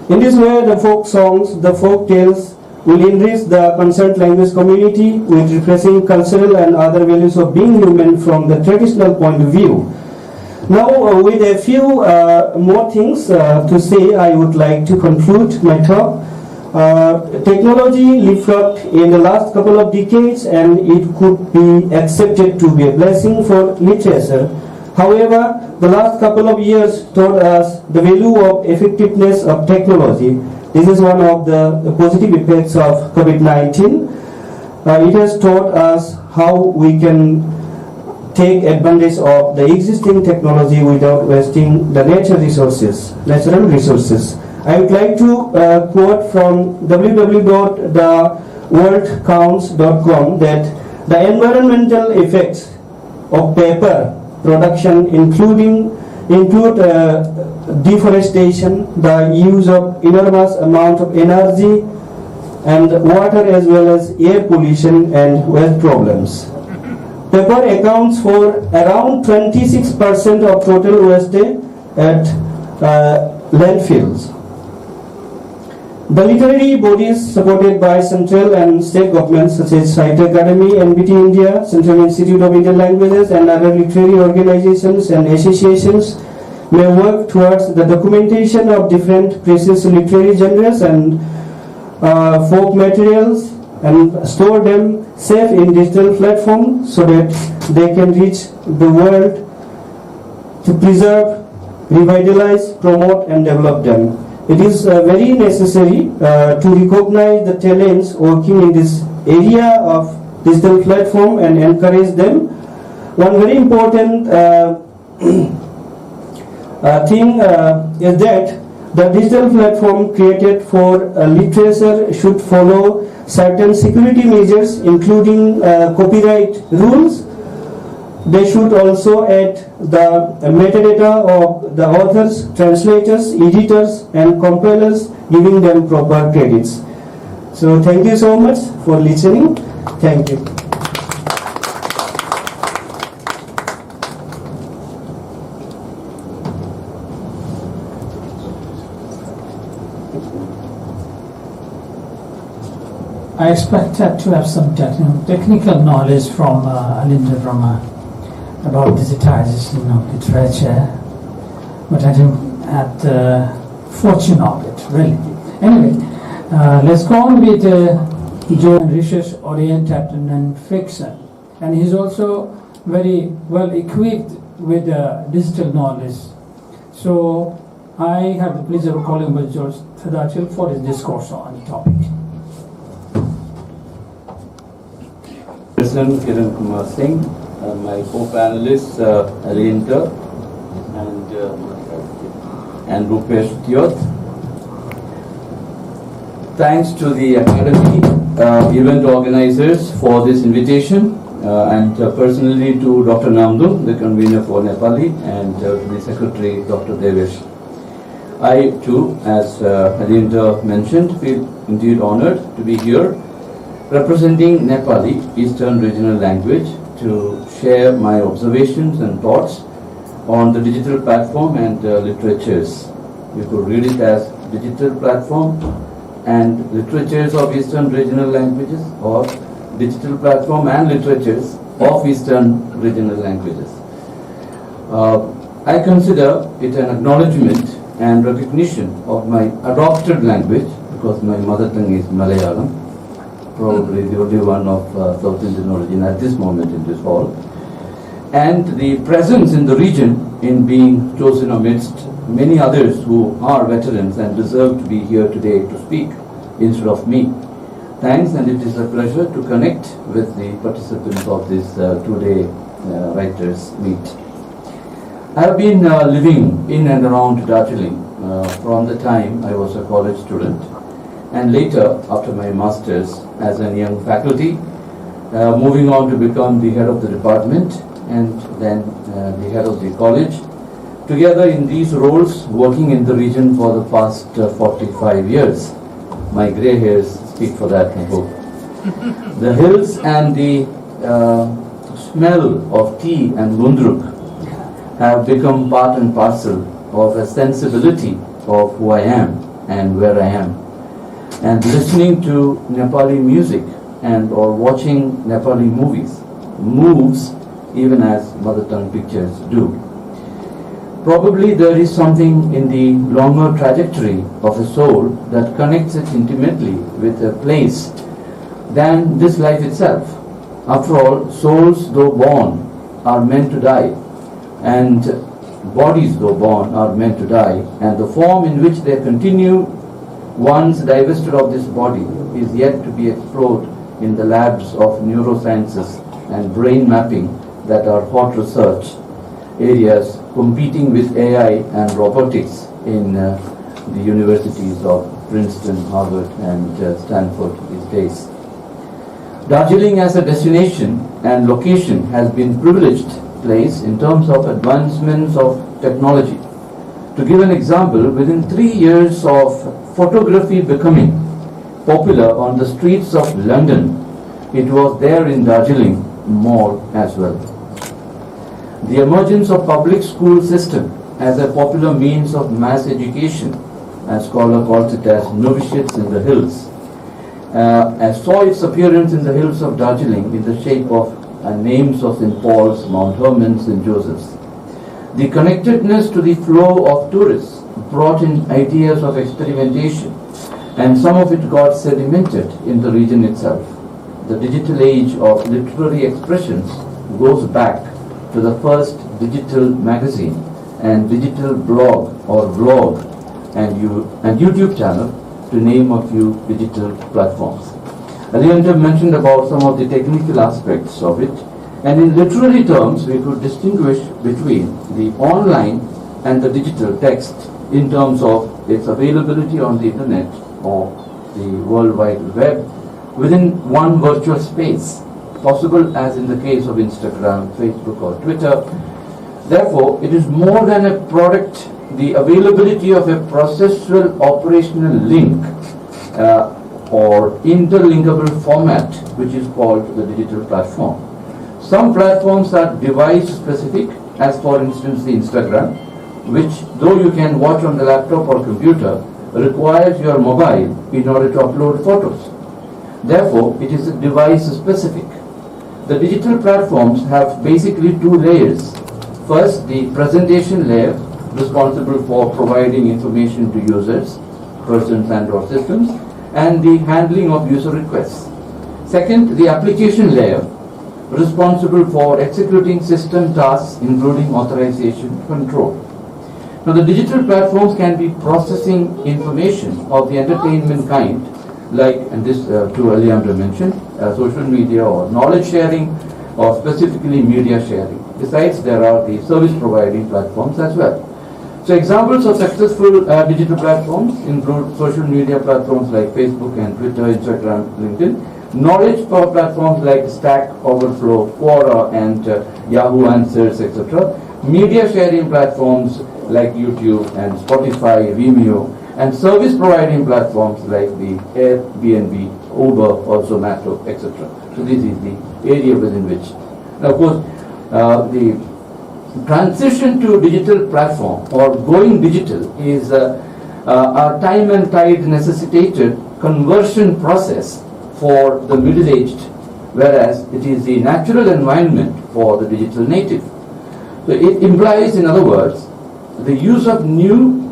[SPEAKER 3] In this way, the folk songs, the folk tales will enrich the concerned language community with refreshing cultural and other values of being human from the traditional point of view. Now, with a few more things to say, I would like to conclude my talk. Technology leapfrogged in the last couple of decades, and it could be accepted to be a blessing for literature. However, the last couple of years taught us the value of effectiveness of technology. This is one of the positive effects of COVID-19. It has taught us how we can take advantage of the existing technology without wasting the natural resources. I would like to quote from www.theworldcounts.com that the environmental effects of paper production include deforestation, the use of enormous amount of energy and water, as well as air pollution and waste problems. Paper accounts for around 26% of total waste at landfills. The literary bodies supported by central and state governments such as Sahitya Akademi, NBT India, Central Institute of Indian Languages, and other literary organizations and associations may work towards the documentation of different precious literary genres and folk materials and store them safe in digital platform so that they can reach the world to preserve, revitalize, promote and develop them. It is very necessary to recognize the talents working in this area of digital platform and encourage them. One very important thing is that the digital platform created for literature should follow certain security measures, including copyright rules. They should also add the metadata of the authors, translators, editors, and compilers, giving them proper credits. So thank you so much for listening. Thank you.
[SPEAKER 2] I expected to have some technical knowledge from Alinda Brahma about digitization of literature, but I didn't have the fortune of it, really. Anyway, let's go on with Joe and research-oriented non-fiction. And he's also very well equipped with digital knowledge. So I have the pleasure of calling by George Thadachil for his discourse on the topic.
[SPEAKER 4] President Kiran Kumar Singh, my co-panelists Alinda and Rupesh Tiyot. Thanks to the Academy event organizers for this invitation, and personally to Dr. Namdum, the convener for Nepali, and the secretary, Dr. Devesh. I too, as Alinda mentioned, feel indeed honored to be here representing Nepali, Eastern Regional Language, to share my observations and thoughts on the digital platform and literatures. You could read it as digital platform and literatures of Eastern Regional Languages, or digital platform and literatures of Eastern Regional Languages. I consider it an acknowledgement and recognition of my adopted language, because my mother tongue is Malayalam, probably the only one of South Indian origin at this moment in this hall, and the presence in the region in being chosen amidst many others who are veterans and deserve to be here today to speak instead of me. Thanks, and it is a pleasure to connect with the participants of this two-day writers' meet. I have been living in and around Darjeeling from the time I was a college student, and later, after my master's as a young faculty, moving on to become the head of the department and then the head of the college. Together in these roles, working in the region for the past 45 years. My grey hairs speak for that, I hope. The hills and the smell of tea and mundruk have become part and parcel of a sensibility of who I am and where I am. and listening to Nepali music and or watching Nepali movies moves even as mother tongue pictures do. Probably there is something in the longer trajectory of a soul that connects it intimately with a place than this life itself. After all, souls though born are meant to die, and bodies though born are meant to die, and the form in which they continue once divested of this body is yet to be explored in the labs of neurosciences and brain mapping that are hot research areas competing with AI and robotics in the universities of Princeton, Harvard, and Stanford these days. Darjeeling as a destination and location has been privileged place in terms of advancements of technology. To give an example, within 3 years of photography becoming popular on the streets of London, it was there in Darjeeling more as well. The emergence of public school system as a popular means of mass education, as scholar calls it as novitiates in the hills, saw its appearance in the hills of Darjeeling in the shape of names of St. Paul's, Mount Hermon, St. Joseph's. The connectedness to the flow of tourists brought in ideas of experimentation, and some of it got sedimented in the region itself. The digital age of literary expressions goes back to the first digital magazine and digital blog or vlog and YouTube channel, to name a few digital platforms. Alianda mentioned about some of the technical aspects of it, and in literary terms we could distinguish between the online and the digital text in terms of its availability on the internet or the World Wide Web within one virtual space, possible as in the case of Instagram, Facebook or Twitter. Therefore, it is more than a product, the availability of a processual operational link or interlinkable format, which is called the digital platform. Some platforms are device specific, as for instance the Instagram, which though you can watch on the laptop or computer, requires your mobile in order to upload photos. Therefore, it is device specific. The digital platforms have basically two layers. First, the presentation layer, responsible for providing information to users, persons and or systems, and the handling of user requests. Second, the application layer, responsible for executing system tasks including authorization control. Now the digital platforms can be processing information of the entertainment kind, like, and this too Alianda mentioned, social media or knowledge sharing or specifically media sharing. Besides, there are the service providing platforms as well. So examples of successful digital platforms include social media platforms like Facebook and Twitter, Instagram, LinkedIn, knowledge platforms like Stack Overflow, Quora, and Yahoo Answers, etc. Media sharing platforms like YouTube and Spotify, Vimeo, and service providing platforms like the Airbnb, Uber, or Zomato, etc. So this is the area within which. Now, of course, the transition to digital platform or going digital is a time and tide necessitated conversion process for the middle-aged, whereas it is the natural environment for the digital native. So it implies, in other words, the use of new,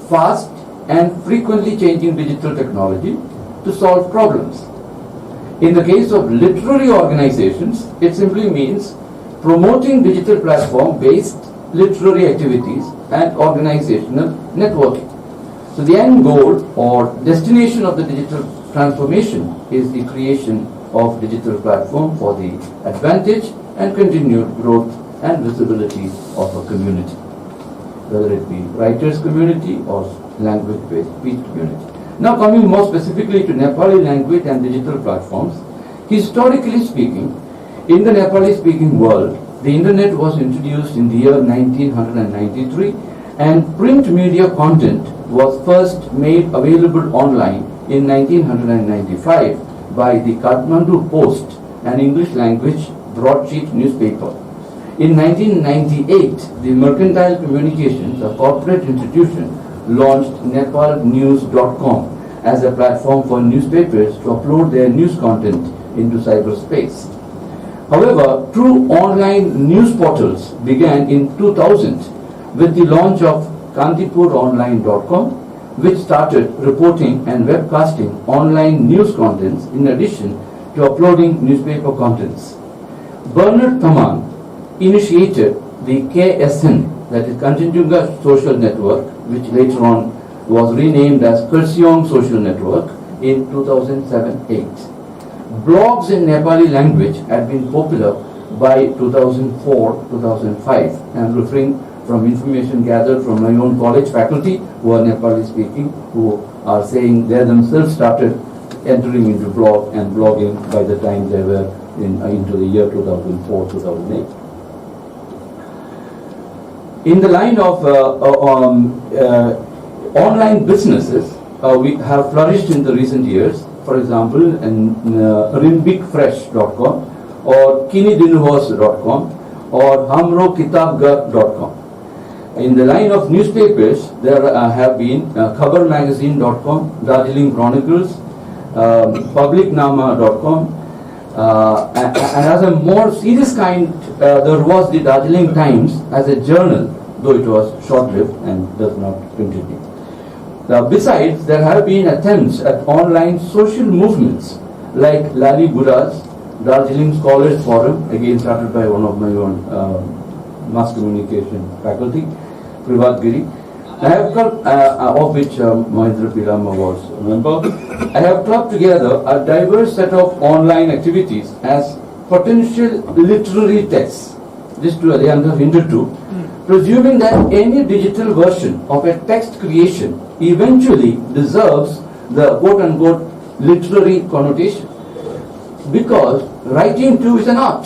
[SPEAKER 4] fast, and frequently changing digital technology to solve problems. In the case of literary organizations, it simply means promoting digital platform-based literary activities and organizational networking. So the end goal or destination of the digital transformation is the creation of digital platform for the advantage and continued growth and visibility of a community, whether it be writers community or language-based speech community. Now coming more specifically to Nepali language and digital platforms, historically speaking, in the Nepali speaking world, the internet was introduced in the year 1993 and print media content was first made available online in 1995 by the Kathmandu Post, an English language broadsheet newspaper. In 1998, the Mercantile Communications, a corporate institution, launched nepalnews.com as a platform for newspapers to upload their news content into cyberspace. However, true online news portals began in 2000 with the launch of kantipuronline.com, which started reporting and webcasting online news contents in addition to uploading newspaper contents. Bernard Thaman initiated the KSN, that is Kanchenjunga Social Network, which later on was renamed as Kurseong Social Network in 2007-8. Blogs in Nepali language had been popular by 2004-2005. I am referring from information gathered from my own college faculty who are Nepali speaking, who are saying they themselves started entering into blog and blogging by the time they were into the year 2004-2008. In the line of online businesses, we have flourished in the recent years. For example, rimbikfresh.com or kinidinuhos.com or hamrokitabgar.com. In the line of newspapers, there have been khabarmagazine.com, Darjeeling Chronicles, publicnama.com, and as a more serious kind, there was the Darjeeling Times as a journal, though it was short-lived and does not continue. Besides, there have been attempts at online social movements like Lali Buddha's Darjeeling Scholars Forum, again started by one of my own mass communication faculty, Privat Giri. I have clubbed, of which Mahindra Pirama was a member. I have clubbed together a diverse set of online activities as potential literary texts. This to Alejandro hinted to, presuming that any digital version of a text creation eventually deserves the quote-unquote literary connotation, because writing too is an art.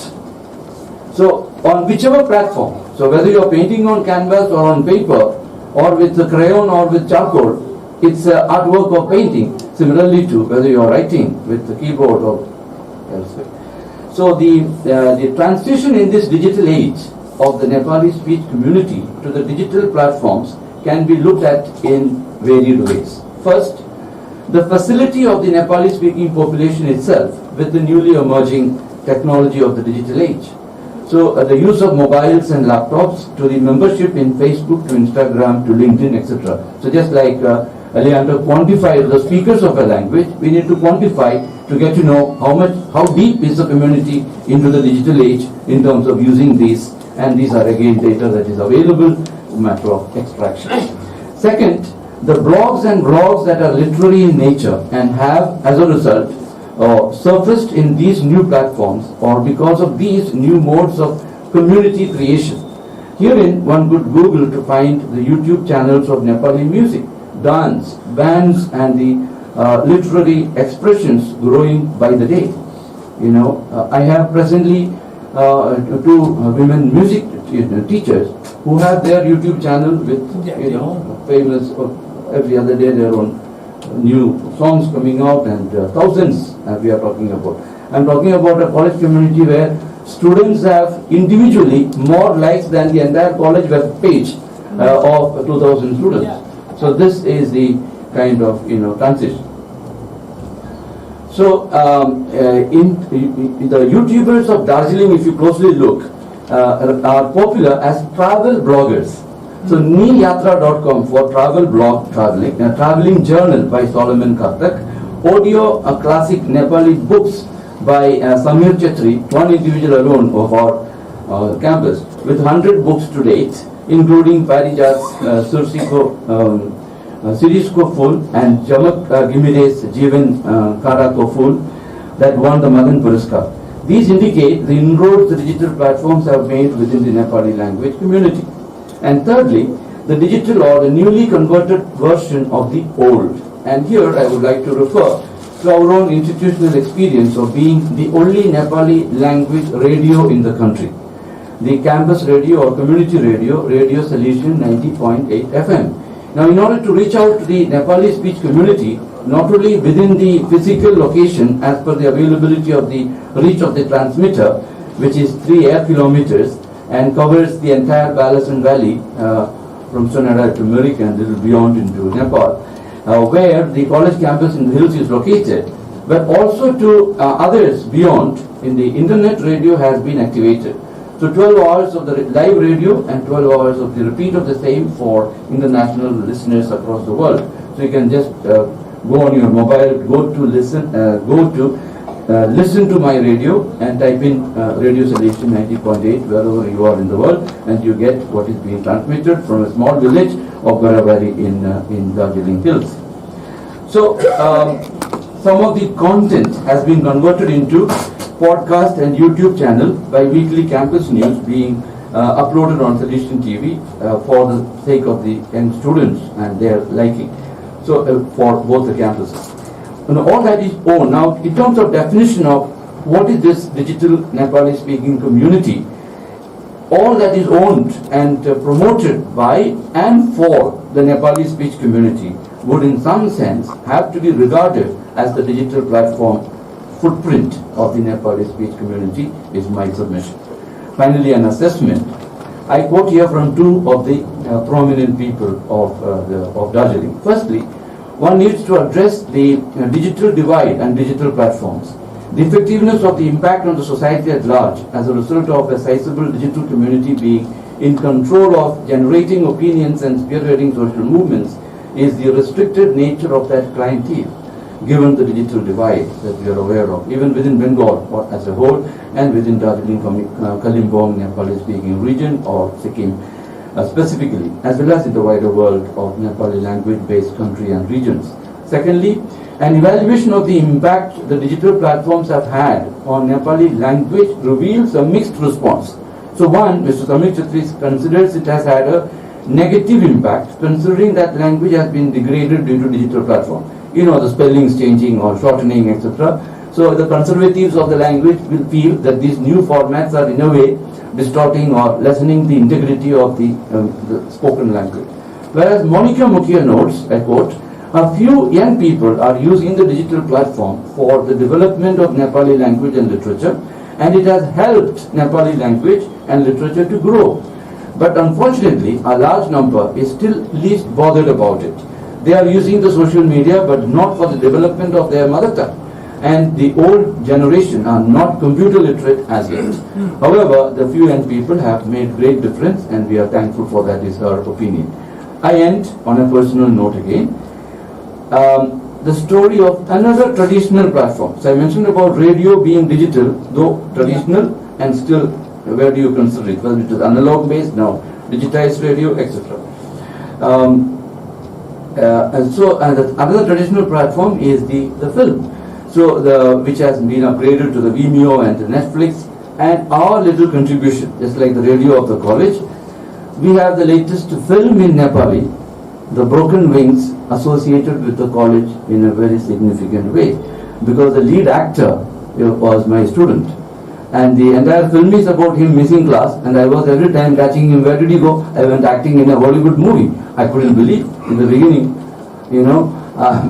[SPEAKER 4] So on whichever platform, so whether you're painting on canvas or on paper or with a crayon or with charcoal, it's artwork or painting. Similarly to whether you're writing with the keyboard or elsewhere. So the transition in this digital age of the Nepali speech community to the digital platforms can be looked at in varied ways. First, the facility of the Nepali speaking population itself with the newly emerging technology of the digital age. So the use of mobiles and laptops to the membership in Facebook, to Instagram, to LinkedIn, etc. So just like Alejandro quantified the speakers of a language, we need to quantify to get to know how deep is the community into the digital age in terms of using these, and these are again data that is available, a matter of extraction. Second, the blogs and blogs that are literary in nature and have as a result surfaced in these new platforms or because of these new modes of community creation. Herein one could Google to find the YouTube channels of Nepali music, dance, bands and the literary expressions growing by the day. You know, I have presently two women music teachers who have their YouTube channel with famous every other day their own new songs coming out, and thousands we are talking about. I'm talking about a college community where students have individually more likes than the entire college web page of 2,000 students. Yeah. So this is the kind of transition. So in the YouTubers of Darjeeling, if you closely look, are popular as travel bloggers. So niyatra.com for travel blog traveling, a traveling journal by Solomon Kartak, audio classic Nepali books by Samir Chetri, one individual alone of our campus, with 100 books to date, including Parijat's Siris Ko Phul and Jamak Gimire's Jeevan Kara Ko Phul that won the Madan Puraskar. These indicate the inroads the digital platforms have made within the Nepali language community. And thirdly, the digital or the newly converted version of the old. And here I would like to refer to our own institutional experience of being the only Nepali language radio in the country. The campus radio or community radio, Radio Solution 90.8 FM. Now, in order to reach out to the Nepali speech community, not only within the physical location as per the availability of the reach of the transmitter, which is 3 air kilometers and covers the entire Balasan Valley from Sonara to Merik and a little beyond into Nepal, where the college campus in the hills is located, but also to others beyond. In the internet, radio has been activated. So 12 hours of the live radio and 12 hours of the repeat of the same for international listeners across the world. So you can just go on your mobile, go to listen to my radio and type in Radio Solution 90.8 wherever you are in the world, and you get what is being transmitted from a small village of Goravari in Darjeeling Hills. So some of the content has been converted into podcast and YouTube channel by weekly campus news being uploaded on Solution TV for the sake of the young students and their liking. So for both the campuses. And all that is owned. Now, in terms of definition of what is this digital Nepali speaking community, all that is owned and promoted by and for the Nepali speech community would in some sense have to be regarded as the digital platform footprint of the Nepali speech community is my submission. Finally, an assessment. I quote here from two of the prominent people of Darjeeling. Firstly, one needs to address the digital divide and digital platforms. The effectiveness of the impact on the society at large as a result of a sizable digital community being in control of generating opinions and spearheading social movements is the restricted nature of that clientele, given the digital divide that we are aware of, even within Bengal or as a whole, and within Darjeeling, Kalimpong, Nepali-speaking region, or Sikkim specifically, as well as in the wider world of Nepali language-based country and regions. Secondly, an evaluation of the impact the digital platforms have had on Nepali language reveals a mixed response. So one, Mr. Samir Chatri considers it has had a negative impact, considering that language has been degraded due to digital platform. You know, the spellings changing or shortening, etc. So the conservatives of the language will feel that these new formats are in a way distorting or lessening the integrity of the spoken language. Whereas Monica Mukhia notes, I quote, a few young people are using the digital platform for the development of Nepali language and literature, and it has helped Nepali language and literature to grow. But unfortunately, a large number is still least bothered about it. They are using the social media, but not for the development of their mother tongue. And the old generation are not computer literate as yet. However, the few young people have made great difference, and we are thankful for that, is her opinion. I end on a personal note again. The story of another traditional platform. So I mentioned about radio being digital, though traditional, and still, where do you consider it? Whether it is analog based, now digitized radio, etc. Another traditional platform is the film. So which has been upgraded to the Vimeo and the Netflix, and our little contribution, just like the radio of the college, we have the latest film in Nepali, The Broken Wings, associated with the college in a very significant way, because the lead actor was my student, and the entire film is about him missing class, and I was every time catching him, where did he go? I went acting in a Hollywood movie. I couldn't believe in the beginning,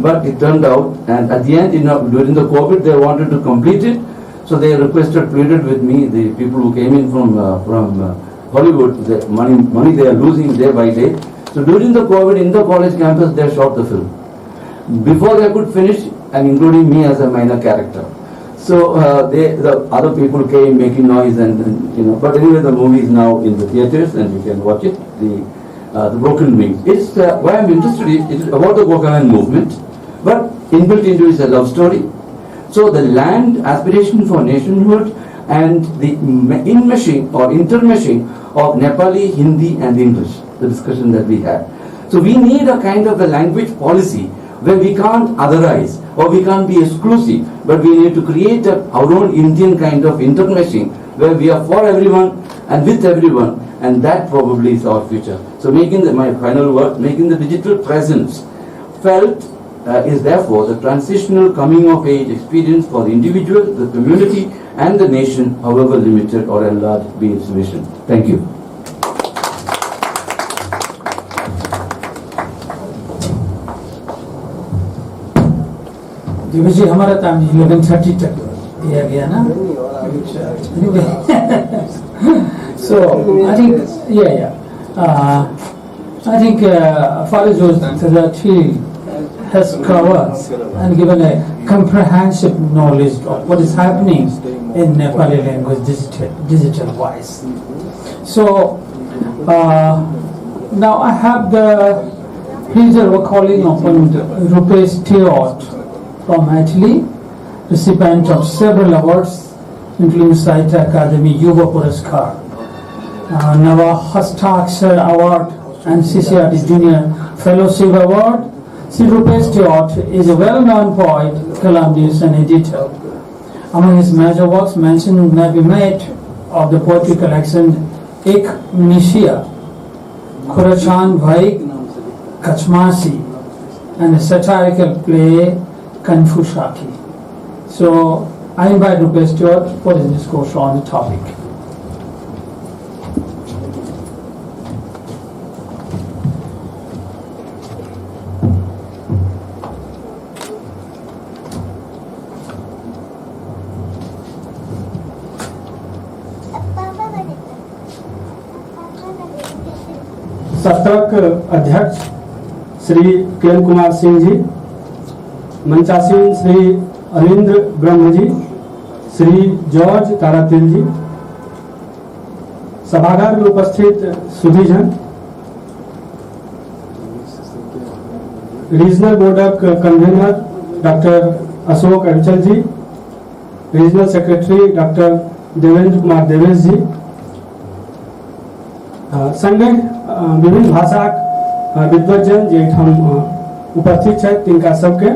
[SPEAKER 4] but it turned out, and at the end, during the COVID, they wanted to complete it, so they pleaded with me, the people who came in from Hollywood, the money they are losing day by day. So during the COVID, in the college campus, they shot the film. Before they could finish, and including me as a minor character. So the other people came making noise, and but anyway, the movie is now in the theaters, and you can watch it. The Broken Wings. It's why I'm interested. It's about the Gokavan movement, but inbuilt into it is a love story. So the land aspiration for nationhood and the enmeshing or intermeshing of Nepali, Hindi, and English. The discussion that we had. So we need a kind of a language policy where we can't otherize or we can't be exclusive, but we need to create our own Indian kind of intermeshing where we are for everyone and with everyone, and that probably is our future. So my final word, making the digital presence felt is therefore the transitional coming of age experience for the individual, the community, and the nation, however limited or enlarged be its vision. Thank you.
[SPEAKER 2] जी हमारा time 11:30 तक दिया गया ना. So I think Farid was the three has covered and given a comprehensive knowledge of what is happening in Nepali language digital wise. So now I have the pleasure of calling upon Rupesh Teot from Italy, recipient of several awards, including Sahitya Akademi Yuva Puraskar, Nava Hastakshar Award, and CCRT Junior Fellowship Award. Sri Rupesh Teot is a well-known poet, columnist, and editor. Among his major works mentioned may be made of the poetry collection Ek Nishia, Khurachan Bhai Kachmasi, and the satirical play Kanfushaki. So I invite Rupesh Teot for his discourse on the topic.
[SPEAKER 5] सत्रक अध्यक्ष श्री किरण कुमार सिंह जी, मंचासीन श्री अनिंद्र ब्रह्म जी, Shri George तारातिल जी, सभागार में उपस्थित सुधीजन, regional board of convener doctor Ashok Avichal ji, regional secretary doctor Devendra Kumar Devesh ji, संगे विभिन्न भाषा विद्वजन जे हम उपस्थित है तिनका सबके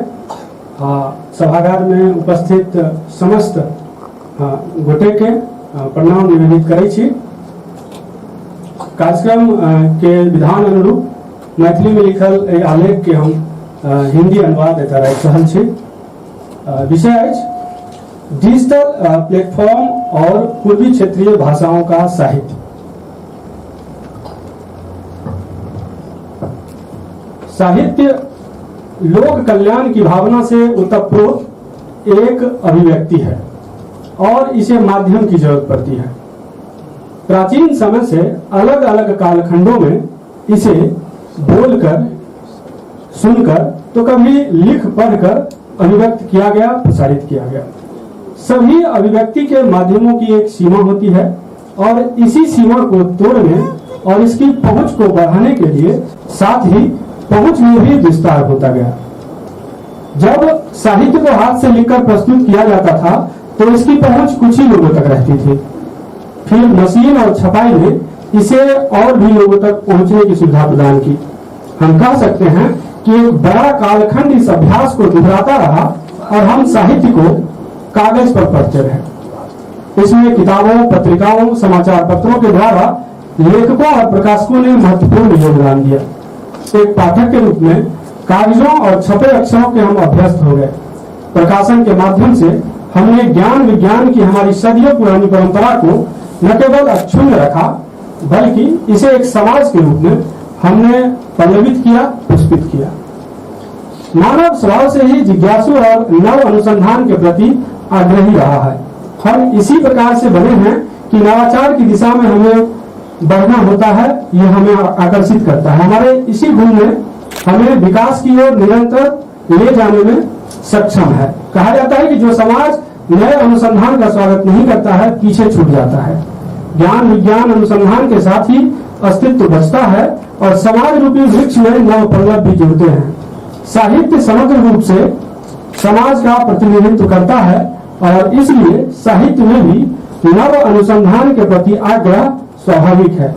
[SPEAKER 5] सभागार में उपस्थित समस्त गोटे के प्रणाम निवेदित करै छी। कार्यक्रम के विधान अनुरूप मैथिली में लिखल आलेख के हम हिंदी अनुवाद एतय राखि रहल छी। विषय अछि डिजिटल प्लेटफॉर्म और पूर्वी क्षेत्रीय भाषाओं का साहित्य। साहित्य लोक कल्याण की भावना से उत्प्रोत एक अभिव्यक्ति है और इसे माध्यम की जरूरत पड़ती है। प्राचीन समय से अलग अलग कालखंडों में इसे बोलकर, सुनकर, तो कभी लिख पढ़कर अभिव्यक्त किया गया, प्रसारित किया गया। सभी अभिव्यक्ति के माध्यमों की एक सीमा होती है और इसी सीमा को तोड़ने और इसकी पहुंच को बढ़ाने के लिए साथ ही पहुंच में भी विस्तार होता गया। जब साहित्य को हाथ से लिखकर प्रस्तुत किया जाता था तो इसकी पहुंच कुछ ही लोगों तक रहती थी। फिर मशीन और छपाई ने इसे और भी लोगों तक पहुंचने की सुविधा प्रदान की। हम कह सकते हैं कि एक बड़ा कालखंड इस अभ्यास को दोहराता रहा और हम साहित्य को कागज पर पढ़ते रहे। इसमें किताबों, पत्रिकाओं, समाचार पत्रों के द्वारा लेखकों और प्रकाशकों ने महत्वपूर्ण योगदान दिया। एक पाठक के रूप में कागजों और छपे अक्षरों के हम अभ्यस्त हो गए। प्रकाशन के माध्यम से हमने ज्ञान विज्ञान की हमारी सदियों पुरानी परंपरा को न केवल अक्षुण्ण रखा बल्कि इसे एक समाज के रूप में हमने पल्लवित किया, पुष्पित किया। मानव स्वभाव से ही जिज्ञासु और नव अनुसंधान के प्रति आग्रही रहा है। हम इसी प्रकार से बने हैं कि नवाचार की दिशा में हमें बढ़ना होता है, यह हमें आकर्षित करता है। हमारे इसी गुण ने हमें विकास की ओर निरंतर ले जाने में सक्षम है। कहा जाता है कि जो समाज नए अनुसंधान का स्वागत नहीं करता है पीछे छूट जाता है। ज्ञान विज्ञान अनुसंधान के साथ ही अस्तित्व बचता है और समाज रूपी वृक्ष में नव पल्लव भी जुड़ते हैं। साहित्य समग्र रूप से समाज का प्रतिनिधित्व करता है और इसलिए साहित्य में भी नव अनुसंधान के प्रति आग्रह स्वाभाविक है।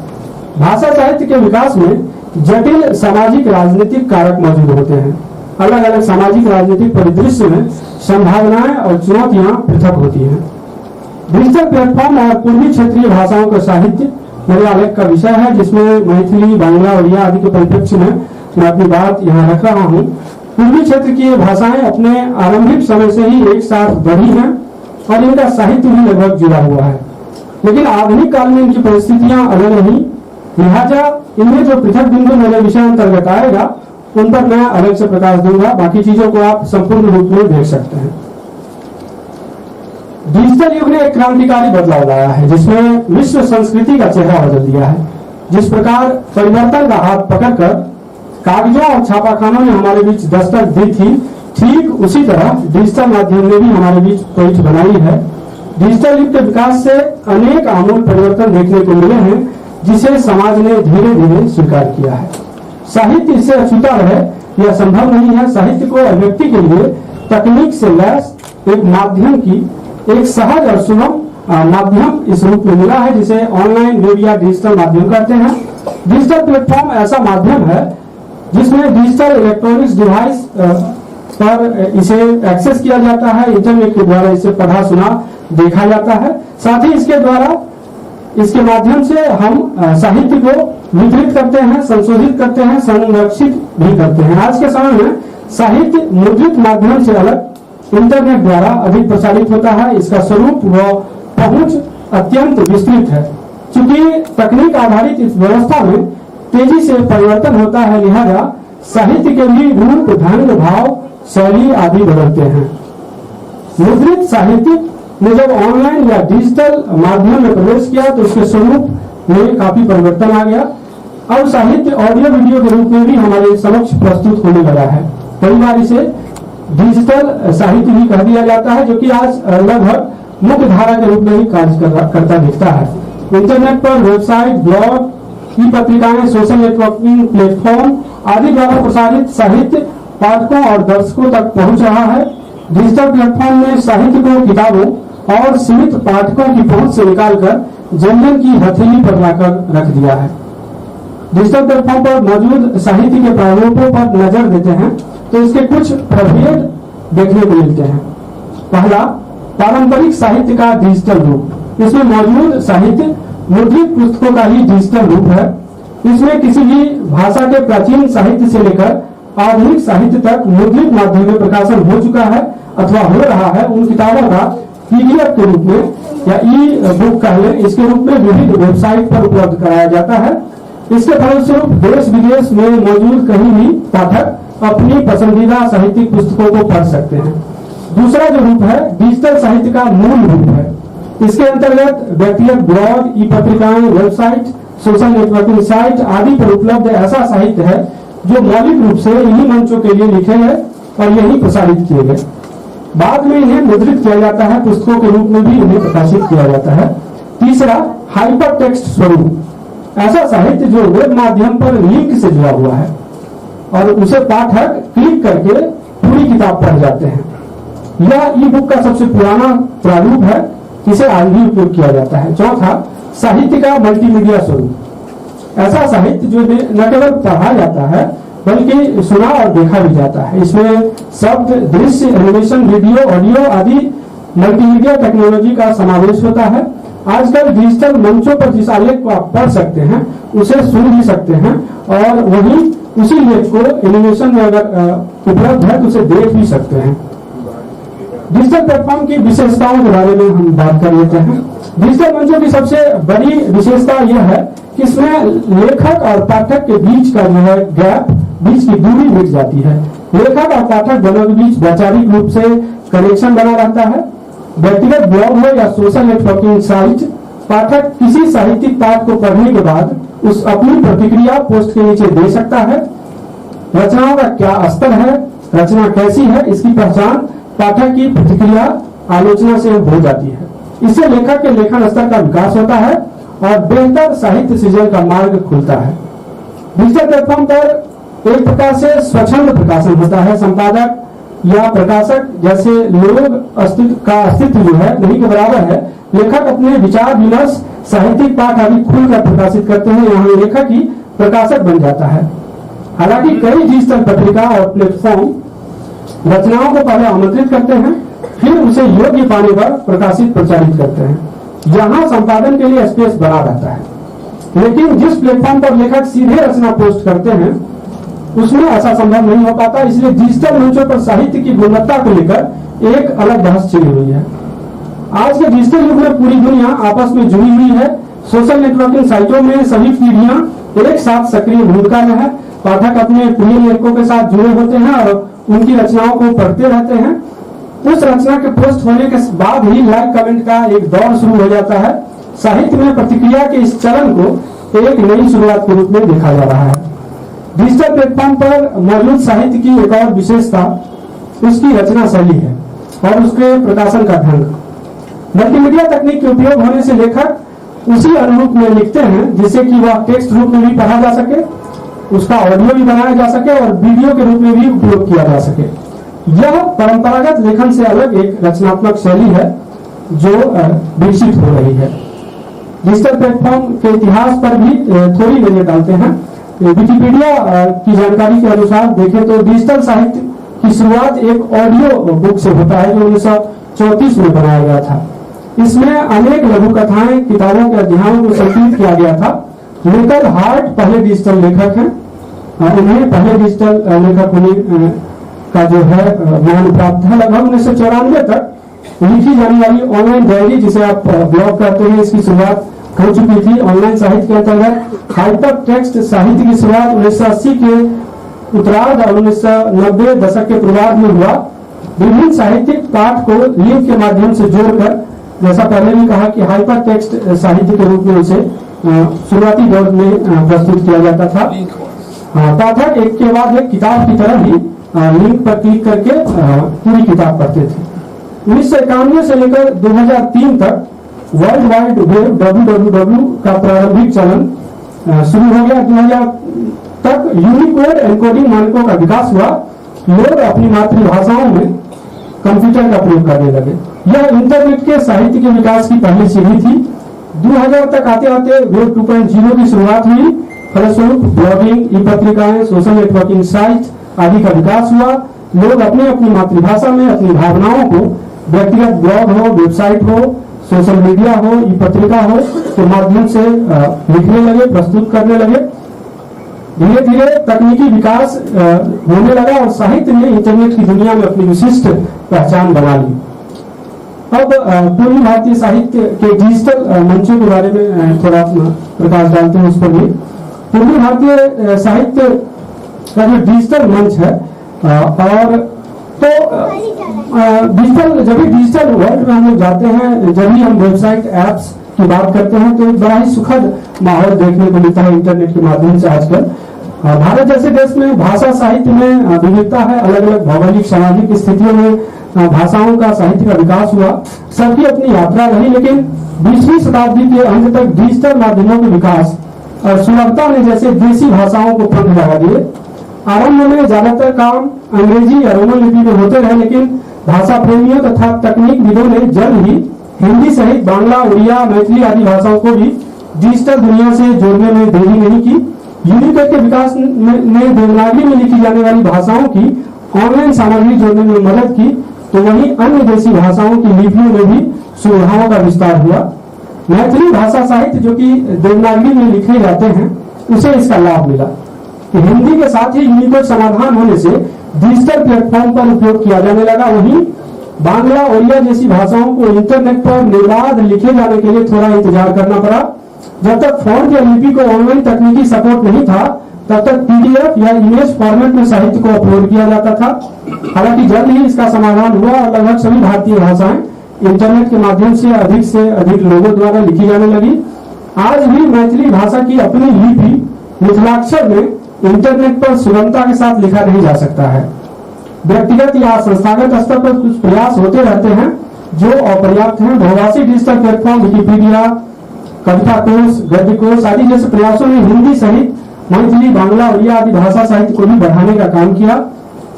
[SPEAKER 5] भाषा साहित्य के विकास में जटिल सामाजिक राजनीतिक कारक मौजूद होते हैं। अलग अलग सामाजिक राजनीतिक परिदृश्य में संभावनाएं और चुनौतियां पृथक होती हैं। डिजिटल प्लेटफॉर्म और पूर्वी क्षेत्रीय भाषाओं का साहित्य मेरे आलेख का विषय है, जिसमें मैथिली, बांग्ला, उड़िया आदि के परिप्रेक्ष्य में मैं अपनी बात यहाँ रख रहा हूँ। पूर्वी क्षेत्र की भाषाएं अपने आरंभिक समय से ही एक साथ बढ़ी हैं और इनका साहित्य भी लगभग जुड़ा हुआ है, लेकिन आधुनिक काल में इनकी परिस्थितियां अलग रही। लिहाजा इनमें जो पृथक बिंदु मेरे विषय अंतर्गत आएगा उन पर मैं अलग से प्रकाश दूंगा। बाकी चीजों को आप संपूर्ण रूप में देख सकते हैं। डिजिटल युग ने एक क्रांतिकारी बदलाव लाया है, जिसमें विश्व संस्कृति का चेहरा बदल दिया है। जिस प्रकार परिवर्तन का हाथ पकड़कर कागजों और छापाखानों ने हमारे बीच दस्तक दी थी, ठीक उसी तरह डिजिटल माध्यम ने भी हमारे बीच पहुंच बनाई है। डिजिटल युग के विकास से अनेक आमूल परिवर्तन देखने को मिले हैं, जिसे समाज ने धीरे धीरे स्वीकार किया है। साहित्य इससे अछूता रहे यह संभव नहीं है। साहित्य को व्यक्ति के लिए तकनीक से लैस एक माध्यम की एक सहज और सुलभ माध्यम इस रूप में मिला है, जिसे ऑनलाइन मीडिया डिजिटल माध्यम कहते हैं। डिजिटल प्लेटफॉर्म ऐसा माध्यम है जिसमें डिजिटल इलेक्ट्रॉनिक्स डिवाइस पर इसे एक्सेस किया जाता है, इंटरनेट के द्वारा इसे पढ़ा सुना देखा जाता है। साथ ही इसके माध्यम से हम साहित्य को वितरित करते हैं, संशोधित करते हैं, संरक्षित भी करते हैं। आज के समय में साहित्य मुद्रित माध्यम से अलग इंटरनेट द्वारा अधिक प्रसारित होता है। इसका स्वरूप व पहुंच अत्यंत विस्तृत है। चूंकि तकनीक आधारित इस व्यवस्था में तेजी से परिवर्तन होता है, लिहाजा साहित्य के भी रूप, ढंग, भाव, शैली आदि बदलते हैं। मुद्रित साहित्य ने जब ऑनलाइन या डिजिटल माध्यम में प्रवेश किया तो उसके स्वरूप में काफी परिवर्तन आ गया। अब साहित्य ऑडियो वीडियो के रूप में भी हमारे समक्ष प्रस्तुत होने लगा है। कई बार इसे डिजिटल साहित्य भी कह दिया जाता है, जो कि आज लगभग मुख्य धारा के रूप में ही कार्य करता दिखता है। इंटरनेट पर वेबसाइट, ब्लॉग, ई पत्रिकाएं, सोशल नेटवर्किंग प्लेटफॉर्म आदि द्वारा प्रसारित साहित्य पाठकों और दर्शकों तक पहुंच रहा है। डिजिटल प्लेटफॉर्म में साहित्य को किताबों और सीमित पाठकों की पहुंच से निकालकर जन जन की हथेली पर लाकर रख दिया है। डिजिटल प्लेटफॉर्म पर मौजूद साहित्य के प्रारूपों पर नजर देते हैं तो इसके कुछ प्रभेद देखने को मिलते हैं। पहला, पारंपरिक साहित्य का डिजिटल रूप। इसमें मौजूद साहित्य मुद्रित पुस्तकों का ही डिजिटल रूप है। इसमें किसी भी भाषा के प्राचीन साहित्य से लेकर आधुनिक साहित्य तक मुद्रित माध्यम में प्रकाशन हो चुका है अथवा हो रहा है। उन किताबों का पीडीएफ के रूप में या ई बुक कह लें, इसके रूप में विभिन्न वेबसाइट पर उपलब्ध कराया जाता है। इसके फलस्वरूप देश विदेश में मौजूद कहीं भी पाठक अपनी पसंदीदा साहित्यिक पुस्तकों को पढ़ सकते हैं। दूसरा जो रूप है डिजिटल साहित्य का मूल रूप है। इसके अंतर्गत व्यक्तिगत ब्लॉग, ई पत्रिकाएं, वेबसाइट, सोशल नेटवर्किंग साइट आदि पर उपलब्ध ऐसा साहित्य है जो मौलिक रूप से इन्हीं मंचों के लिए लिखे गए और यही प्रसारित किए गए। बाद में इन्हें मुद्रित किया जाता है, पुस्तकों के रूप में भी इन्हें प्रकाशित किया जाता है। तीसरा, हाइपर टेक्स्ट स्वरूप, ऐसा साहित्य जो वेब माध्यम पर लिंक से जुड़ा हुआ है और उसे पाठक क्लिक करके पूरी किताब पढ़ जाते हैं। यह ई बुक का सबसे पुराना प्रारूप है, इसे आज भी उपयोग किया जाता है। चौथा, साहित्य का मल्टीमीडिया स्वरूप, ऐसा साहित्य जो न केवल पढ़ा जाता है बल्कि सुना और देखा भी जाता है। इसमें शब्द, दृश्य, एनिमेशन, वीडियो, ऑडियो आदि मल्टीमीडिया टेक्नोलॉजी का समावेश होता है। आजकल डिजिटल मंचों पर जिस आलेख को आप पढ़ सकते हैं उसे सुन भी सकते हैं और वही उसी लेख को एनिमेशन में अगर उपलब्ध है तो उसे देख भी सकते हैं। डिजिटल प्लेटफॉर्म की विशेषताओं के बारे में हम बात कर लेते हैं। डिजिटल मंचों की सबसे बड़ी विशेषता यह है कि इसमें लेखक और पाठक के बीच का जो है गैप, बीच की दूरी मिट जाती है। लेखक और पाठक दोनों के बीच वैचारिक रूप से कनेक्शन बना रहता है। व्यक्तिगत ब्लॉग हो या सोशल नेटवर्किंग साइट, पाठक किसी साहित्यिक पाठ को पढ़ने के बाद उस अपनी प्रतिक्रिया पोस्ट के नीचे दे सकता है। रचनाओं का क्या स्तर है, रचना कैसी है, इसकी पहचान पाठक की प्रतिक्रिया आलोचना से हो जाती है। इससे लेखक के लेखन स्तर का विकास होता है और बेहतर साहित्य सृजन का मार्ग खुलता है। डिजिटल प्लेटफॉर्म पर एक प्रकार से स्वच्छंद प्रकाशन होता है। संपादक या प्रकाशक जैसे लोग अस्तित्व जो है नहीं के बराबर है। लेखक अपने विचार, विमर्श, साहित्यिक पाठ आदि खुलकर प्रकाशित करते हैं। यहाँ लेखक ही प्रकाशक बन जाता है। हालांकि कई डिजिटल पत्रिका और प्लेटफॉर्म रचनाओं को पहले आमंत्रित करते हैं, फिर उसे योग्य पाने पर प्रकाशित प्रचारित करते हैं। यहाँ संपादन के लिए स्पेस बना रहता है। लेकिन जिस प्लेटफॉर्म पर लेखक सीधे रचना पोस्ट करते हैं उसमें ऐसा संभव नहीं हो पाता। इसलिए डिजिटल मंचों पर साहित्य की गुणवत्ता को लेकर एक अलग बहस छिड़ी हुई है। आज के डिजिटल युग में पूरी दुनिया आपस में जुड़ी हुई है। सोशल नेटवर्किंग साइटों में सभी पीढ़ियां एक साथ सक्रिय भूमिका में है। पाठक अपने प्रिय लेखकों के साथ जुड़े होते हैं और उनकी रचनाओं को पढ़ते रहते हैं। उस रचना के पोस्ट होने के बाद ही लाइक कमेंट का एक दौर शुरू हो जाता है। साहित्य में प्रतिक्रिया के इस चरण को एक नई शुरुआत के रूप में देखा जा रहा है। डिजिटल प्लेटफॉर्म पर मौजूद साहित्य की एक और विशेषता उसकी रचना शैली है और उसके प्रकाशन का ढंग। मल्टीमीडिया तकनीक के उपयोग होने से लेखक उसी अनुरूप में लिखते हैं जिससे कि वह टेक्स्ट रूप में भी पढ़ा जा सके, उसका ऑडियो भी बनाया जा सके और वीडियो के रूप में भी उपयोग किया जा सके। यह परंपरागत लेखन से अलग एक रचनात्मक शैली है जो विकसित हो रही है। डिजिटल प्लेटफॉर्म के इतिहास पर भी थोड़ी नजर डालते हैं। विकिपीडिया की जानकारी के अनुसार देखें तो डिजिटल साहित्य की शुरुआत एक ऑडियो बुक से होता है जो 1934 में बनाया गया था। इसमें अनेक लघु कथाएं, किताबों के अध्यायों को संकलित किया गया था। निकल हार्ट पहले डिजिटल लेखक हैं, उन्हें पहले डिजिटल लेखक होने का जो है मान प्राप्त है। लगभग 1994 तक लिखी जाने वाली ऑनलाइन डायरी, जिसे आप ब्लॉग करते हैं, इसकी शुरुआत हो चुकी थी। ऑनलाइन साहित्य के अंतर्गत हाइपर टेक्स्ट साहित्य की शुरुआत 1980 के उत्तरार्ध और 1990 दशक के पूर्वार्ध में हुआ। विभिन्न साहित्यिक पाठ को लिंक के माध्यम से जोड़कर, जैसा पहले भी कहा कि हाइपर टेक्स्ट साहित्य के रूप में उसे शुरुआती दौर में प्रस्तुत किया जाता था। पाठक एक के बाद एक किताब की तरह ही लिंक पर क्लिक करके पूरी किताब पढ़ते थे। 1991 से लेकर 2003 तक वर्ल्ड वाइड वेब www का प्रारंभिक चलन शुरू हो गया। 2000 तक यूनिकोड एन्कोडिंग मानकों का विकास हुआ। लोग अपनी मातृभाषाओं में कंप्यूटर का प्रयोग करने लगे। यह इंटरनेट के साहित्य के विकास की पहली सीढ़ी थी। 2000 तक आते आते वेब 2.0 की शुरुआत हुई। फलस्वरूप ब्लॉगिंग, ई पत्रिकाएं, सोशल नेटवर्किंग साइट आदि का विकास हुआ। लोग अपनी अपनी मातृभाषा में अपनी भावनाओं को व्यक्तिगत ब्लॉग हो, वेबसाइट हो, सोशल मीडिया हो, ई पत्रिका हो के माध्यम से लिखने लगे, प्रस्तुत करने लगे। धीरे धीरे तकनीकी विकास होने लगा और साहित्य ने इंटरनेट की दुनिया में अपनी विशिष्ट पहचान बना ली। अब पूर्वी भारतीय साहित्य के डिजिटल मंचों के बारे में थोड़ा प्रकाश डालते हैं उस पर भी। पूर्वी भारतीय साहित्य का जो डिजिटल मंच है और तो डिजिटल, जब भी डिजिटल वर्ल्ड में हम लोग जाते हैं, जब भी हम वेबसाइट एप्स की बात करते हैं तो बड़ा ही सुखद माहौल देखने को मिलता है इंटरनेट के माध्यम से। आजकल भारत जैसे देश में भाषा साहित्य में विविधता है। अलग अलग भौगोलिक सामाजिक स्थितियों में भाषाओं का साहित्य का विकास हुआ। सबकी अपनी यात्रा रही, लेकिन 20वीं शताब्दी के अंत तक डिजिटल माध्यमों के विकास और सुलभता ने जैसे देसी भाषाओं को पंख लगा दिए। आरंभ में ज्यादातर काम अंग्रेजी या रोमन लिपि में होते रहे, लेकिन भाषा प्रेमियों तथा तकनीक विदों ने जल्द ही हिंदी सहित बांग्ला, उड़िया, मैथिली आदि भाषाओं को भी डिजिटल दुनिया से जोड़ने में देरी नहीं की। यूनिकोड के विकास ने देवनागरी में लिखी जाने वाली भाषाओं की ऑनलाइन सामग्री जोड़ने में मदद की, तो वहीं अन्य देशी भाषाओं की लिपियों में भी सुविधाओं का विस्तार हुआ। मैथिली भाषा साहित्य जो कि देवनागरी में लिखे जाते हैं, उसे इसका लाभ मिला। हिंदी के साथ ही यूनिकोड समाधान होने से डिजिटल प्लेटफॉर्म पर उपयोग किया जाने लगा। वहीं बांग्ला, ओडिया जैसी भाषाओं को इंटरनेट पर निर्बाध लिखे जाने के लिए थोड़ा इंतजार करना पड़ा। जब तक फॉन्ट या लिपि को ऑनलाइन तकनीकी सपोर्ट नहीं था, तब तक पीडीएफ या इमेज फॉर्मेट में साहित्य को अपलोड किया जाता था। हालांकि जल्द ही इसका समाधान हुआ और लगभग सभी भारतीय भाषाएं इंटरनेट के माध्यम से अधिक लोगों द्वारा लिखी जाने लगी। आज भी मैथिली भाषा की अपनी लिपि मिथिलाक्षर में इंटरनेट पर सुगमता के साथ लिखा नहीं जा सकता है। व्यक्तिगत या संस्थागत स्तर पर कुछ प्रयास होते रहते हैं जो अपर्याप्त हैं। बहुभाषी डिजिटल प्लेटफॉर्म विकिपीडिया, कविता कोश, गद्य कोश आदि जैसे प्रयासों ने हिंदी सहित मैथिली, बांग्ला, उड़िया आदि भाषा साहित्य को भी बढ़ाने का काम किया।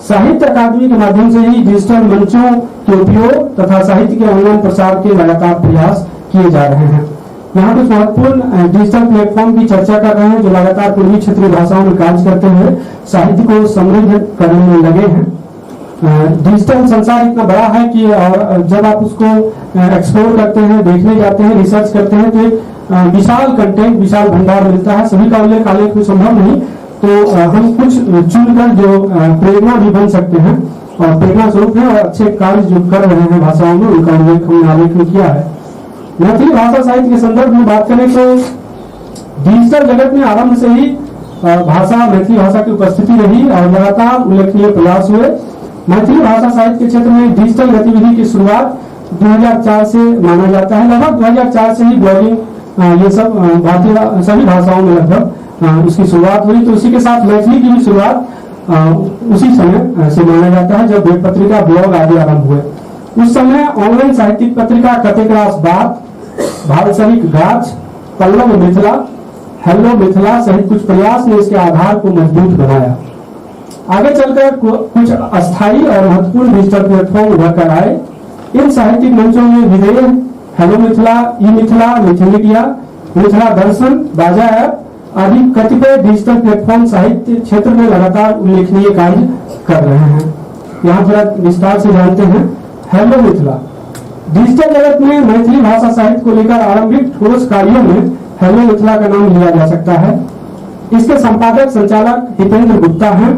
[SPEAKER 5] साहित्य अकादमी के माध्यम से ही डिजिटल मंचों के उपयोग तथा साहित्य के ऑनलाइन प्रसार के लगातार प्रयास किए जा रहे हैं। यहाँ कुछ महत्वपूर्ण डिजिटल प्लेटफॉर्म की चर्चा कर रहे हैं जो लगातार पूर्वी क्षेत्रीय भाषाओं में कार्य करते हुए साहित्य को समृद्ध करने में लगे हैं। डिजिटल संसार इतना बड़ा है कि और जब आप उसको एक्सप्लोर करते हैं, देखने जाते हैं, रिसर्च करते हैं, तो विशाल कंटेंट, विशाल भंडार मिलता है। सभी का उल्लेख आलेख संभव नहीं, तो हम कुछ चुनकर जो प्रेरणा भी बन सकते हैं और प्रेरणा स्वरूप है और अच्छे कार्य जो कर रहे हैं भाषाओं में, उनका उल्लेख हमने आलेख में किया है। मैथिली भाषा साहित्य के संदर्भ में बात करें तो डिजिटल जगत में आरंभ से ही मैथिली भाषा की उपस्थिति रही और लगातार उल्लेखनीय प्रयास हुए। मैथिली भाषा साहित्य के क्षेत्र में डिजिटल गतिविधि की शुरुआत 2004 से माना जाता है। लगभग 2004 से ही ब्लॉगिंग ये सब भारतीय सभी भाषाओं में लगभग उसकी शुरुआत हुई। तो इसी के साथ मैथिली की भी शुरुआत उसी समय से माना जाता है जब वेब पत्रिका, ब्लॉग आदि आरंभ हुए। उस समय ऑनलाइन साहित्यिक पत्रिका कतेक्रास बात, भालसरिक गाछ, पल्लव मिथिला, हेलो मिथिला सहित कुछ प्रयास ने इसके आधार को मजबूत बनाया। आगे चलकर कुछ अस्थायी और महत्वपूर्ण डिजिटल प्लेटफॉर्म उभर कर आए। इन साहित्यिक मंचों में विदेह, हेलो मिथिला, ई मिथिला, मिथिमीडिया, मिथिला दर्शन, बाजा ऐप आदि कतिपय डिजिटल प्लेटफॉर्म साहित्य क्षेत्र में लगातार उल्लेखनीय कार्य कर रहे हैं। यहाँ थोड़ा विस्तार से जानते हैं। हेलो मिथिला डिजिटल जगत में मैथिली भाषा साहित्य को लेकर आरंभिक ठोस कार्यों में हेलो मिथिला का नाम लिया जा सकता है। इसके संपादक संचालक हितेंद्र गुप्ता हैं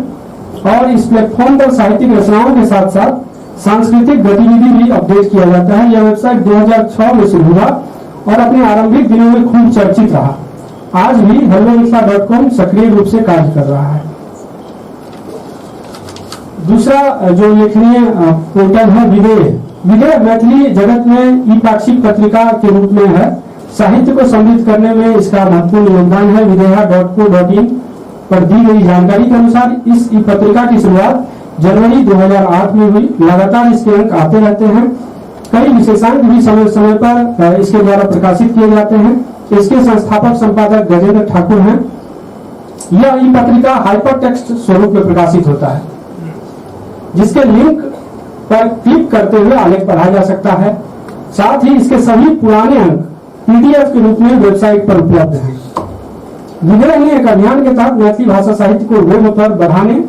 [SPEAKER 5] और इस प्लेटफॉर्म पर साहित्यिक रचनाओं के साथ साथ सांस्कृतिक गतिविधि भी अपडेट किया जाता है। यह वेबसाइट 2006 में शुरू हुआ और अपने आरंभिक दिनों में खूब चर्चित रहा। आज भी hellomitla.com सक्रिय रूप से कार्य कर रहा है। दूसरा जो उल्लेखनीय पोर्टल है विदेह। विदेह मैथिली जगत में ई पाक्षिक पत्रिका के रूप में है। साहित्य को समृद्ध करने में इसका महत्वपूर्ण योगदान है। विदेहा.co.in पर दी गई जानकारी के अनुसार इस ई पत्रिका की शुरुआत जनवरी 2008 में हुई। लगातार इसके अंक आते रहते हैं। कई विशेषांक भी समय समय पर इसके द्वारा प्रकाशित किए जाते हैं। इसके संस्थापक संपादक गजेंद्र ठाकुर हैं। यह ई पत्रिका हाइपर टेक्स्ट स्वरूप में प्रकाशित होता है, जिसके लिंक पर क्लिक करते हुए आलेख पढ़ा जा सकता है। साथ ही इसके सभी पुराने अंक पीडीएफ के रूप में वेबसाइट पर उपलब्ध हैं। विदेह ने एक अभियान के तहत मैथिली भाषा साहित्य को वेब पर बढ़ाने,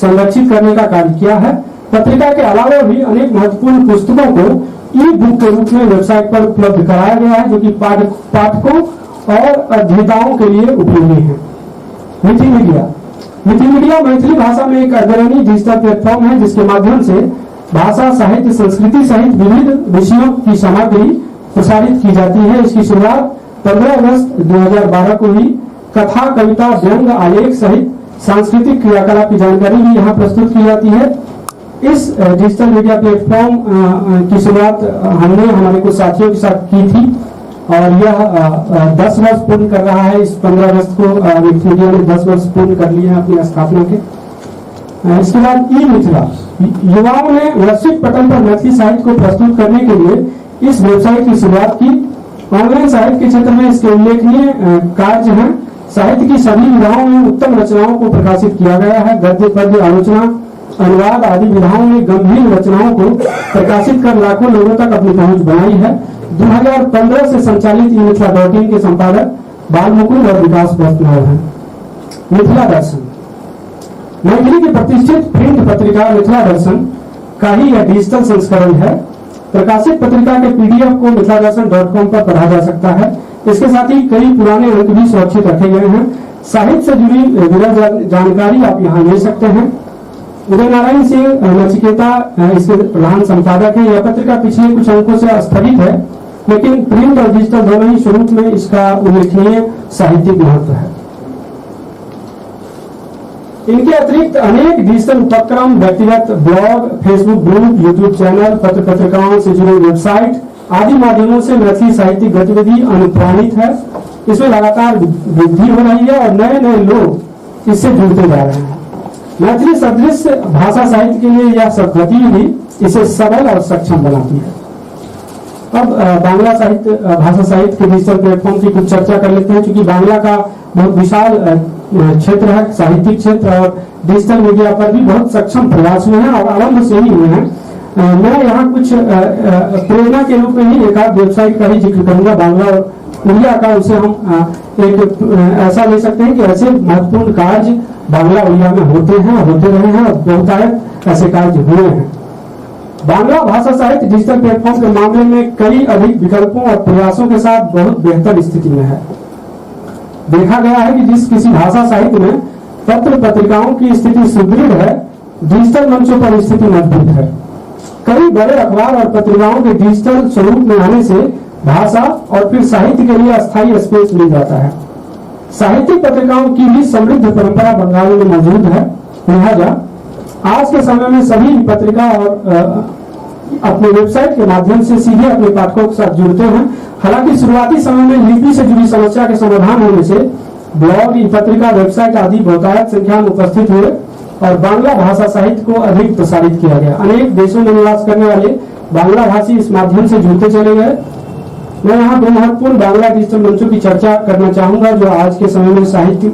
[SPEAKER 5] संरक्षित करने का कार्य किया है। पत्रिका के अलावा भी अनेक महत्वपूर्ण पुस्तकों को ई बुक के रूप में वेबसाइट पर उपलब्ध कराया गया है, जो कि पाठकों और अध्येताओं के लिए उपयोगी है। मिथिमीडिया मिथिमीडिया मैथिली भाषा में एक अग्रणी डिजिटल प्लेटफॉर्म है, जिसके माध्यम से भाषा, साहित्य, संस्कृति सहित विविध विषयों की सामग्री प्रसारित की जाती है। इसकी शुरुआत 15 अगस्त 2012 को हुई। कथा, कविता, व्यंग, आलेख सहित सांस्कृतिक क्रियाकलाप की जानकारी भी यहाँ प्रस्तुत की जाती है। इस डिजिटल मीडिया प्लेटफॉर्म की शुरुआत हमने हमारे कुछ साथियों के साथ की थी और यह 10 वर्ष पूर्ण कर रहा है। इस 15 अगस्त को विकिमीडिया ने 10 वर्ष पूर्ण कर लिए हैं अपनी स्थापना के। इसके बाद ई मिथिला युवाओं ने वैश्विक पटल पर मैथिली साहित्य को प्रस्तुत करने के लिए इस वेबसाइट की शुरुआत की। ऑनलाइन साहित्य के क्षेत्र में इसके उल्लेखनीय कार्य हैं। साहित्य की सभी विधाओं में उत्तम रचनाओं को प्रकाशित किया गया है। गद्य, पद्य, आलोचना, अनुवाद आदि विधाओं में गंभीर रचनाओं को प्रकाशित कर लाखों लोगों तक अपनी पहुंच बनाई है। 2015 से संचालित ई-मिथिला.in के संपादक बालमुकुंद और विकास वैष्णव हैं। मिथिला दर्शन मैथिली की प्रतिष्ठित प्रिंट पत्रिका मिथिला दर्शन का ही यह डिजिटल संस्करण है। प्रकाशित पत्रिका के पीडीएफ को mithiladर्शन.com पर पढ़ा जा सकता है। इसके साथ ही कई पुराने अंक भी सुरक्षित रखे गए हैं। साहित्य से जुड़ी विरल जानकारी आप यहाँ ले सकते हैं। उदय नारायण सिंह नचिकेता इसके प्रधान संपादक है। यह पत्रिका पिछले कुछ अंकों से स्थगित है, लेकिन प्रिंट और डिजिटल दोनों ही स्वरूप में इसका उल्लेखनीय साहित्यिक महत्व है। इनके अतिरिक्त अनेक डिजिटल उपक्रम, व्यक्तिगत blog, Facebook group, YouTube channel, पत्र पत्रिकाओं से जुड़े वेबसाइट आदि माध्यमों से मैथिली साहित्यिक गतिविधि अनुप्राणित है। इसमें लगातार वृद्धि हो रही है और नए नए लोग इससे जुड़ते जा रहे हैं। मैथिली सदृश भाषा साहित्य के लिए यह सब गतिविधि इसे सबल और सक्षम बनाती है। अब बांग्ला साहित्य, भाषा साहित्य के डिजिटल प्लेटफॉर्म की कुछ चर्चा कर लेते हैं। क्योंकि बांग्ला का बहुत विशाल क्षेत्र है, साहित्यिक क्षेत्र, और डिजिटल मीडिया पर भी बहुत सक्षम प्रयास हुए हैं और आरंभ से ही हुए हैं। मैं यहाँ कुछ प्रेरणा के रूप में ही एक आध वेबसाइट का ही जिक्र करूंगा बांग्ला और उड़िया का। उसे हम एक ऐसा ले सकते हैं कि ऐसे महत्वपूर्ण कार्य बांग्ला उड़िया में होते हैं, होते रहे हैं और बहुतायत ऐसे कार्य हुए हैं। बांग्ला भाषा साहित्य डिजिटल प्लेटफॉर्म के मामले में कई अधिक विकल्पों और प्रयासों के साथ बहुत बेहतर स्थिति में है। देखा गया है कि जिस किसी भाषा साहित्य में पत्र पत्रिकाओं की स्थिति सुदृढ़ है, डिजिटल मंचों पर स्थिति मजबूत है। कई बड़े अखबार और पत्रिकाओं के डिजिटल स्वरूप में आने से भाषा और फिर साहित्य के लिए अस्थायी स्पेस मिल जाता है। साहित्यिक पत्रिकाओं की भी समृद्ध परंपरा बंगाल में मौजूद है। लिहाजा आज के समय में सभी पत्रिका और अपने वेबसाइट के माध्यम से सीधे अपने पाठकों के साथ जुड़ते हैं। हालांकि शुरुआती समय में लिपि से जुड़ी समस्या के समाधान होने से ब्लॉग, ई पत्रिका, वेबसाइट आदि बहुतायत संख्या में उपस्थित हुए और बांग्ला भाषा साहित्य को अधिक प्रसारित किया गया। अनेक देशों में निवास करने वाले बांग्ला भाषी इस माध्यम से जुड़ते चले गए। मैं यहाँ दो महत्वपूर्ण बांग्ला डिजिटल मंचों की चर्चा करना चाहूंगा जो आज के समय में साहित्य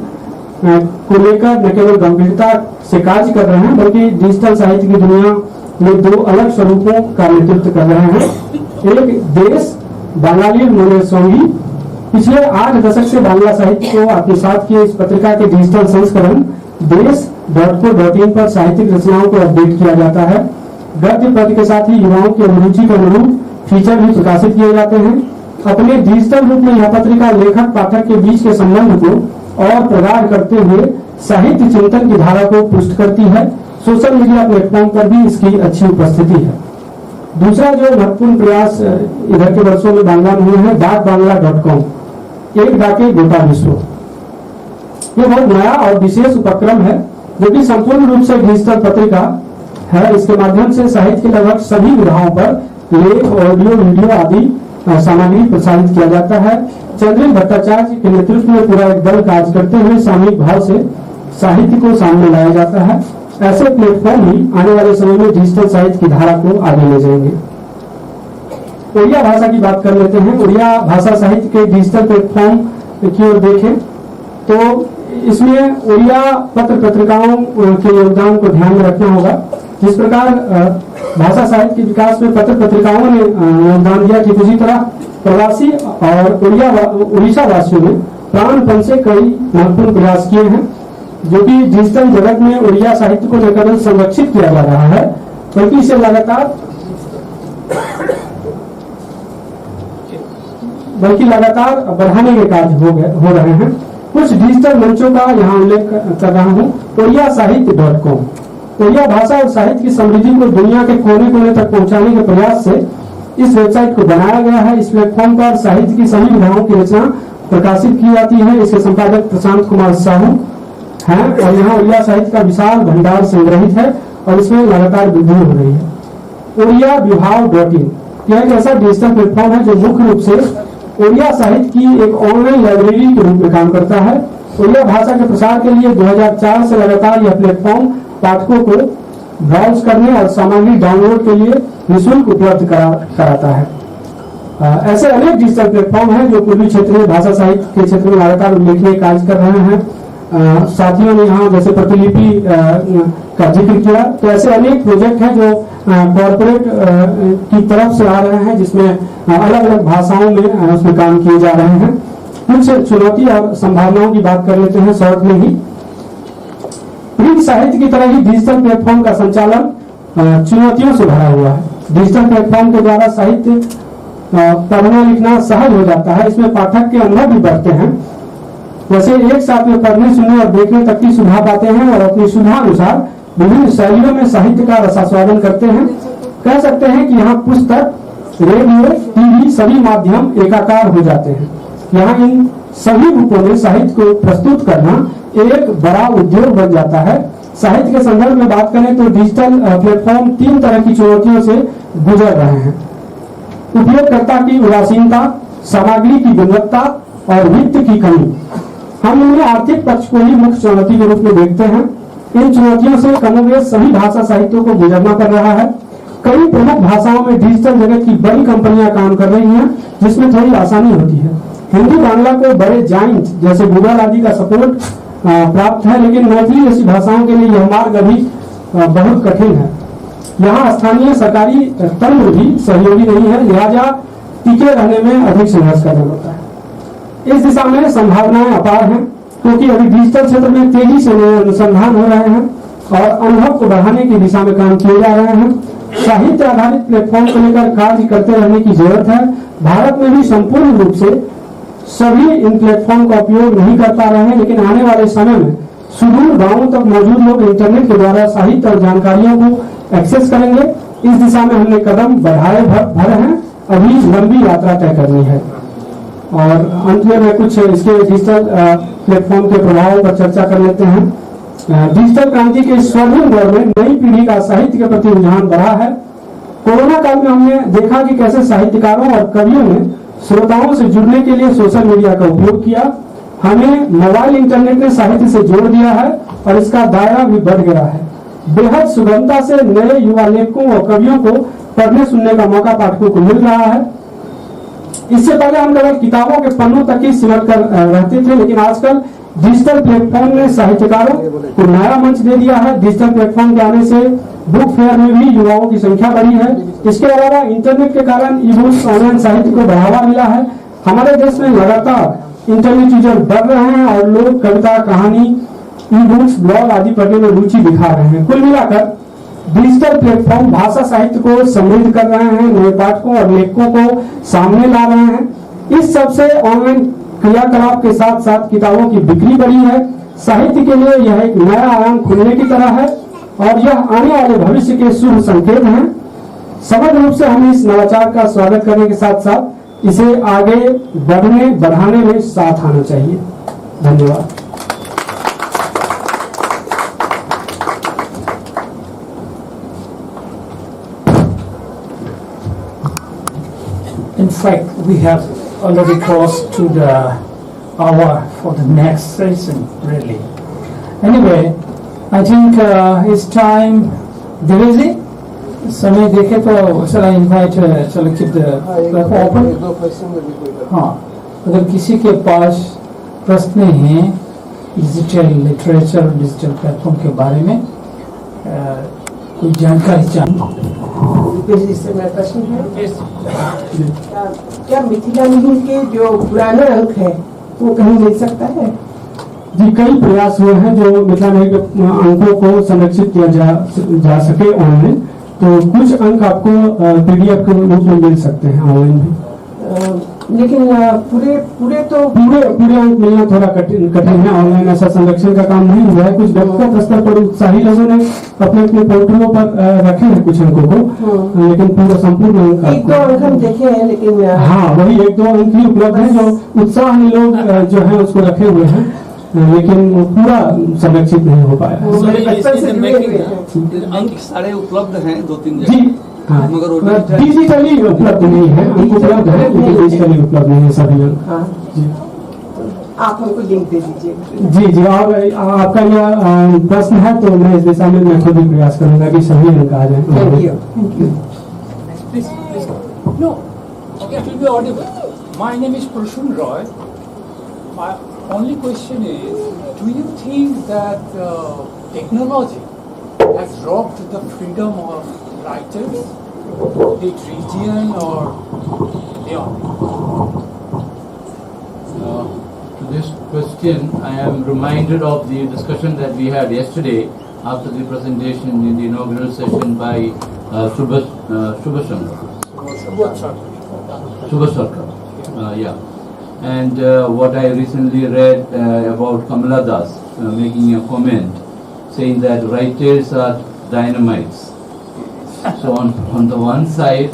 [SPEAKER 5] को लेकर न केवल गंभीरता से कार्य कर रहे हैं बल्कि डिजिटल साहित्य की दुनिया में दो अलग स्वरूपों का नेतृत्व कर रहे हैं। एक देश बंगाली मोने सोंगी पिछले 8 दशक से बांग्ला साहित्य को आत्मसात किए इस पत्रिका के डिजिटल संस्करण देश.co.in पर साहित्यिक रचनाओं को अपडेट किया जाता है। गद्य पद के साथ ही युवाओं की अभिरुचि के अनुरूप फीचर भी प्रकाशित किए जाते हैं। अपने डिजिटल रूप में यह पत्रिका लेखक पाठक के बीच के संबंध को और प्रगाढ़ करते हुए साहित्य चिंतन की धारा को पुष्ट करती है। सोशल मीडिया प्लेटफॉर्म पर भी इसकी अच्छी उपस्थिति है। दूसरा जो महत्वपूर्ण प्रयास इधर के वर्षों में बांग्ला में हुए हैं डाकबांग्ला.com, एक डाके गोटा विश्व। ये बहुत नया और विशेष उपक्रम है जो कि संपूर्ण रूप से डिजिटल पत्रिका है। इसके माध्यम से साहित्य के लगभग सभी विधाओं पर लेख, ऑडियो, वीडियो आदि सामग्री प्रसारित किया जाता है। चंद्रिल भट्टाचार्य के नेतृत्व में पूरा एक दल कार्य करते हुए सामूहिक भाव से साहित्य को सामने लाया जाता है। ऐसे प्लेटफॉर्म ही आने वाले समय में डिजिटल साहित्य की धारा को आगे ले जाएंगे। उड़िया भाषा की बात कर लेते हैं। उड़िया भाषा साहित्य के डिजिटल प्लेटफॉर्म की ओर देखें तो इसमें उड़िया पत्र पत्रिकाओं के योगदान को ध्यान में रखना होगा। जिस प्रकार भाषा साहित्य के विकास में पत्र पत्रिकाओं ने योगदान दिया कि उसी तरह प्रवासी और उड़ीसा वासियों ने प्राणपण से कई महत्वपूर्ण प्रयास किए हैं जो कि डिजिटल जगत में उड़िया साहित्य को न केवल संरक्षित किया जा रहा है बल्कि इसे लगातार बढ़ाने के कार्य हो रहे हैं। कुछ डिजिटल मंचों का यहाँ उल्लेख कर रहा हूँ। उड़िया साहित्य.com उड़िया भाषा और साहित्य की समृद्धि को दुनिया के कोने कोने तक पहुंचाने के प्रयास से इस वेबसाइट को बनाया गया है। इस प्लेटफॉर्म पर साहित्य की सभी विधाओं की रचना प्रकाशित की जाती है। इसके संपादक प्रशांत कुमार साहू हैं और यहाँ उड़िया साहित्य का विशाल भंडार संग्रहित है और इसमें लगातार वृद्धि हो रही है। उड़िया विभाव.in यह एक ऐसा डिजिटल प्लेटफॉर्म है जो मुख्य रूप से उड़िया साहित्य की एक ऑनलाइन लाइब्रेरी के रूप में काम करता है। उड़िया भाषा के प्रसार के लिए 2004 से लगातार यह प्लेटफॉर्म पाठकों को ब्राउज करने और सामग्री डाउनलोड के लिए निःशुल्क उपलब्ध कराता है। ऐसे अनेक डिजिटल प्लेटफॉर्म हैं जो पूर्वी क्षेत्र में भाषा साहित्य के क्षेत्र में लगातार उल्लेखनीय कार्य कर रहे हैं। साथियों ने यहाँ जैसे प्रतिलिपि का जिक्र किया तो ऐसे अनेक प्रोजेक्ट हैं जो कॉर्पोरेट की तरफ से आ रहे हैं जिसमें अलग अलग भाषाओं में उसमें काम किए जा रहे हैं। कुछ चुनौती और संभावनाओं की बात कर लेते हैं शॉर्ट में ही। प्रिंट साहित्य की तरह ही डिजिटल प्लेटफॉर्म का संचालन चुनौतियों से भरा हुआ है। डिजिटल प्लेटफॉर्म के द्वारा साहित्य पढ़ना लिखना सहज हो जाता है। इसमें पाठक के अनुभव भी बढ़ते हैं। वैसे एक साथ में पढ़ने, सुनने और देखने तक की सुविधा पाते हैं और अपनी सुविधा अनुसार विभिन्न शैलियों में साहित्य का रसास्वादन करते हैं। कह सकते हैं कि यहाँ पुस्तक, रेडियो, टीवी सभी माध्यम एकाकार हो जाते हैं। यहाँ इन सभी रूपों में साहित्य को प्रस्तुत करना एक बड़ा उद्योग बन जाता है। साहित्य के संदर्भ में बात करें तो डिजिटल प्लेटफॉर्म 3 तरह की चुनौतियों से गुजर रहे हैं। उपयोगकर्ता की उदासीनता, सामग्री की गुणवत्ता और वित्त की कमी। हम इन्हें आर्थिक पक्ष को ही मुख्य चुनौती के रूप में देखते हैं। इन चुनौतियों से कमोबेश सभी भाषा साहित्यों को गुजरना पड़ रहा है। कई प्रमुख भाषाओं में डिजिटल जगत की बड़ी कंपनियां काम कर रही हैं जिसमें थोड़ी आसानी होती है। हिंदी बांग्ला को बड़े जाइंट जैसे गूगल आदि का सपोर्ट प्राप्त है, लेकिन मैथिली जैसी भाषाओं के लिए यह मार्ग अभी बहुत कठिन है। यहाँ स्थानीय सरकारी तंत्र भी सहयोगी नहीं है, लिहाजा टिके रहने में अधिक संघर्ष करना होता है। इस दिशा में संभावनाएं अपार हैं क्योंकि अभी डिजिटल क्षेत्र में तेजी से अनुसंधान हो रहे हैं और अनुभव को बढ़ाने की दिशा में काम किए जा रहे हैं। साहित्य आधारित प्लेटफॉर्म को लेकर कार्य करते रहने की जरूरत है। भारत में भी संपूर्ण रूप से सभी इन प्लेटफॉर्म का उपयोग नहीं कर पा रहे हैं, लेकिन आने वाले समय में सुदूर गांवों तक मौजूद लोग इंटरनेट के द्वारा साहित्य और जानकारियों को एक्सेस करेंगे। इस दिशा में हमने कदम बढ़ाए भर हैं, अभी लंबी यात्रा तय करनी है। और अंत में मैं कुछ इसके डिजिटल प्लेटफॉर्म के प्रभावों पर चर्चा कर लेते हैं। डिजिटल क्रांति के स्वर्णिम दौर में नई पीढ़ी का साहित्य के प्रति रुझान बढ़ा है। कोरोना काल में हमने देखा कि कैसे साहित्यकारों और कवियों ने श्रोताओं से जुड़ने के लिए सोशल मीडिया का उपयोग किया। हमें मोबाइल इंटरनेट ने साहित्य से जोड़ दिया है और इसका दायरा भी बढ़ गया है। बेहद सुगमता से नए युवा लेखकों और कवियों को पढ़ने सुनने का मौका पाठकों को मिल रहा है। इससे पहले हम केवल किताबों के पन्नों तक ही सिमट कर रहते थे, लेकिन आजकल डिजिटल प्लेटफॉर्म ने साहित्यकारों को नया मंच दे दिया है। डिजिटल प्लेटफॉर्म के आने से बुक फेयर में भी युवाओं की संख्या बढ़ी है। इसके अलावा इंटरनेट के कारण ई बुक्स ऑनलाइन साहित्य को बढ़ावा मिला है। हमारे देश में लगातार इंटरनेट यूजर बढ़ रहे हैं और लोग कविता, कहानी, ई बुक्स, ब्लॉग आदि पढ़ने में रुचि दिखा रहे हैं। कुल मिलाकर डिजिटल प्लेटफॉर्म भाषा साहित्य को समृद्ध कर रहे हैं, नए पाठकों और लेखकों को सामने ला रहे हैं। इस सबसे ऑनलाइन क्रियाकलाप के साथ साथ किताबों की बिक्री बढ़ी है। साहित्य के लिए यह एक नया आयाम खुलने की तरह है और यह आने वाले भविष्य के शुभ संकेत हैं। समग्र रूप से हमें इस नवाचार का स्वागत करने के साथ साथ इसे आगे बढ़ाने में साथ आना चाहिए। धन्यवाद।
[SPEAKER 2] In fact, we have already crossed to the hour for the next session, really. Anyway, I think it's time. Devji, समय देखे तो shall I invite shall I keep the platform open? हाँ, अगर किसी के पास प्रश्न हैं डिजिटल लिटरेचर, डिजिटल प्लेटफॉर्म के बारे में कोई जानकारी चाहिए?
[SPEAKER 6] इससे मेरा प्रश्न है, क्या मिथिला निधि के जो पुराना अंक है वो कहीं मिल सकता है?
[SPEAKER 5] जी, कई प्रयास हुए हैं जो मिथिला निधि के अंकों को संरक्षित किया जा सके ऑनलाइन। तो कुछ अंक आपको पीडीएफ के रूप में मिल सकते हैं ऑनलाइन भी,
[SPEAKER 6] लेकिन पूरे
[SPEAKER 5] अंक मिलना थोड़ा कठिन है। ऑनलाइन ऐसा संरक्षण का काम नहीं हुआ है। कुछ व्यक्तिगत स्तर पर उत्साही लोगों ने अपने अपने पोर्टलों पर रखे हैं कुछ अंकों को, लेकिन पूरा संपूर्ण अंक
[SPEAKER 6] एक दो अंक हम देखे हैं, लेकिन
[SPEAKER 5] हाँ, वही एक दो अंक ही उपलब्ध है जो उत्साही लोग जो है उसको रखे हुए हैं, लेकिन वो पूरा संरक्षित नहीं हो पाया है।
[SPEAKER 7] अंक सारे उपलब्ध हैं 2-3
[SPEAKER 5] जी हाँ, मगर डिजिटली उपलब्ध नहीं है। अंक उपलब्ध है लेकिन डिजिटली उपलब्ध नहीं है सभी अंक। जी,
[SPEAKER 6] आप हमको लिंक दे दीजिए।
[SPEAKER 5] जी जी, और आपका यह प्रश्न है तो मैं इस दिशा में मैं खुद ही प्रयास करूंगा कि सभी अंक आ जाए।
[SPEAKER 6] Thank you.
[SPEAKER 2] Please. No, okay, it will be audible. My name is Prashun Roy. My only question is, do you think that technology has robbed the freedom of writers, be it region or beyond?
[SPEAKER 4] To this question, I am reminded of the discussion that we had yesterday after the presentation in the inaugural session by Subhashankar. Yeah. And what I recently read about Kamala Das making a comment saying that writers are dynamites. So on the one side,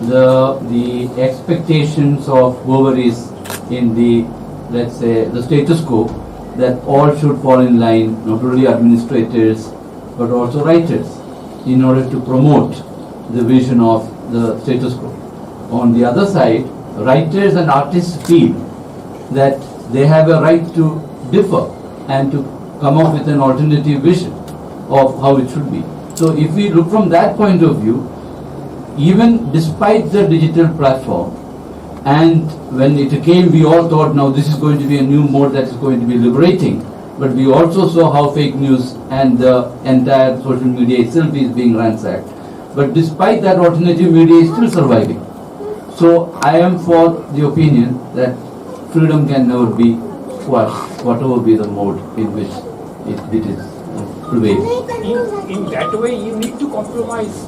[SPEAKER 4] the expectations of whoever is in the, let's say, the status quo, that all should fall in line, not only administrators but also writers, in order to promote the vision of the status quo. On the other side, writers and artists feel that they have a right to differ and to come up with an alternative vision of how it should be. So if we look from that point of view, even despite the digital platform, and when it came, we all thought now this is going to be a new mode that is going to be liberating. But we also saw how fake news and the entire social media itself is being ransacked. But despite that, alternative media is still surviving. So I am for the opinion that freedom can never be quashed, whatever be the mode in which it is prevailed.
[SPEAKER 2] In that way, you need to compromise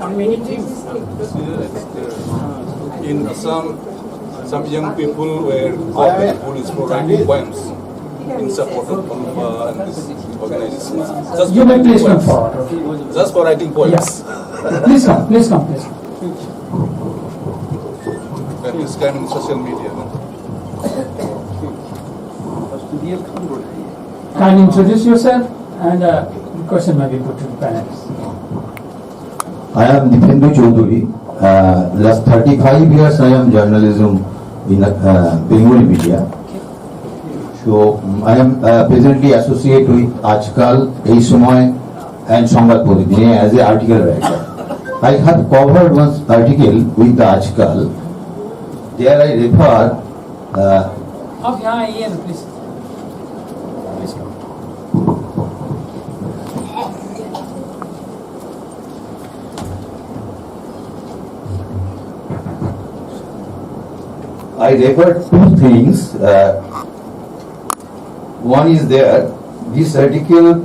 [SPEAKER 2] on many things.
[SPEAKER 7] In some young people were called police for writing poems in support of this organization. Just
[SPEAKER 2] You
[SPEAKER 7] for
[SPEAKER 2] may
[SPEAKER 7] writing
[SPEAKER 2] please come
[SPEAKER 7] poems.
[SPEAKER 2] forward.
[SPEAKER 7] Just for writing poems.
[SPEAKER 2] Yes. Please come.
[SPEAKER 7] That is kind in social media.
[SPEAKER 2] Can you introduce yourself and the question may be put to the panelists.
[SPEAKER 8] I am Diphendu Chaudhary. Last 35 years I am journalism in Bengali media. So I am presently associated with Ajkal, Ei Somoy and Sambad Pratidini as an article writer. I have covered one article with the Ajkal. There I refer
[SPEAKER 2] Up here, Ian, please. Please come.
[SPEAKER 8] I refer two things. One is there, this article,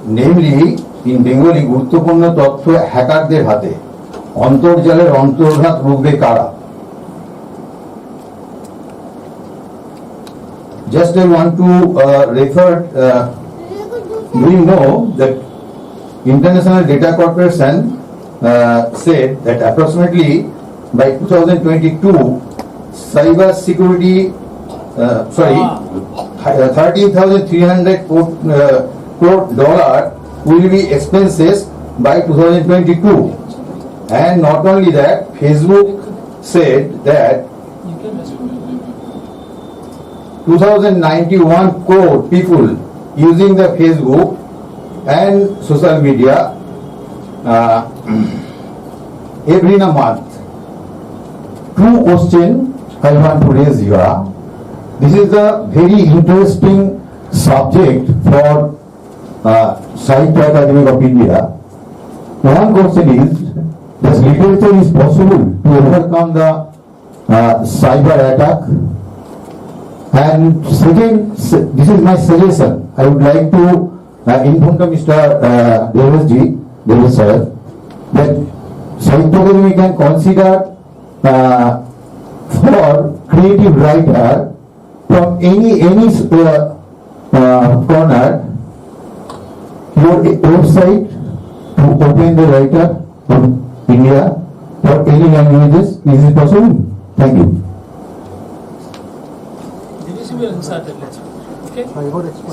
[SPEAKER 8] namely in Bengali, গুরুত্বপূর্ণ তথ্য হ্যাকারদের হাতে, অন্তর্জালের অন্তর্ঘাত রুখবে কারা? Just I want to refer, we know that International Data Corporation said that approximately by 2022, cyber security, 13,300 crore dollar will be expenses by 2022. And not only that, Facebook said that 2091 crore people using the Facebook and social media every month. Two question I want to raise here. This is a very interesting subject for Sahitya Akademi of India. One question is, does literature is possible to overcome the cyber attack? And second, this is my suggestion. I would like to inform to Mr. Deves sir, that Sahitya Akademi can consider for creative writer from any corner your website to open the writer of India for any languages. Is it possible? Thank you.
[SPEAKER 2] This will insert the lecture. Okay?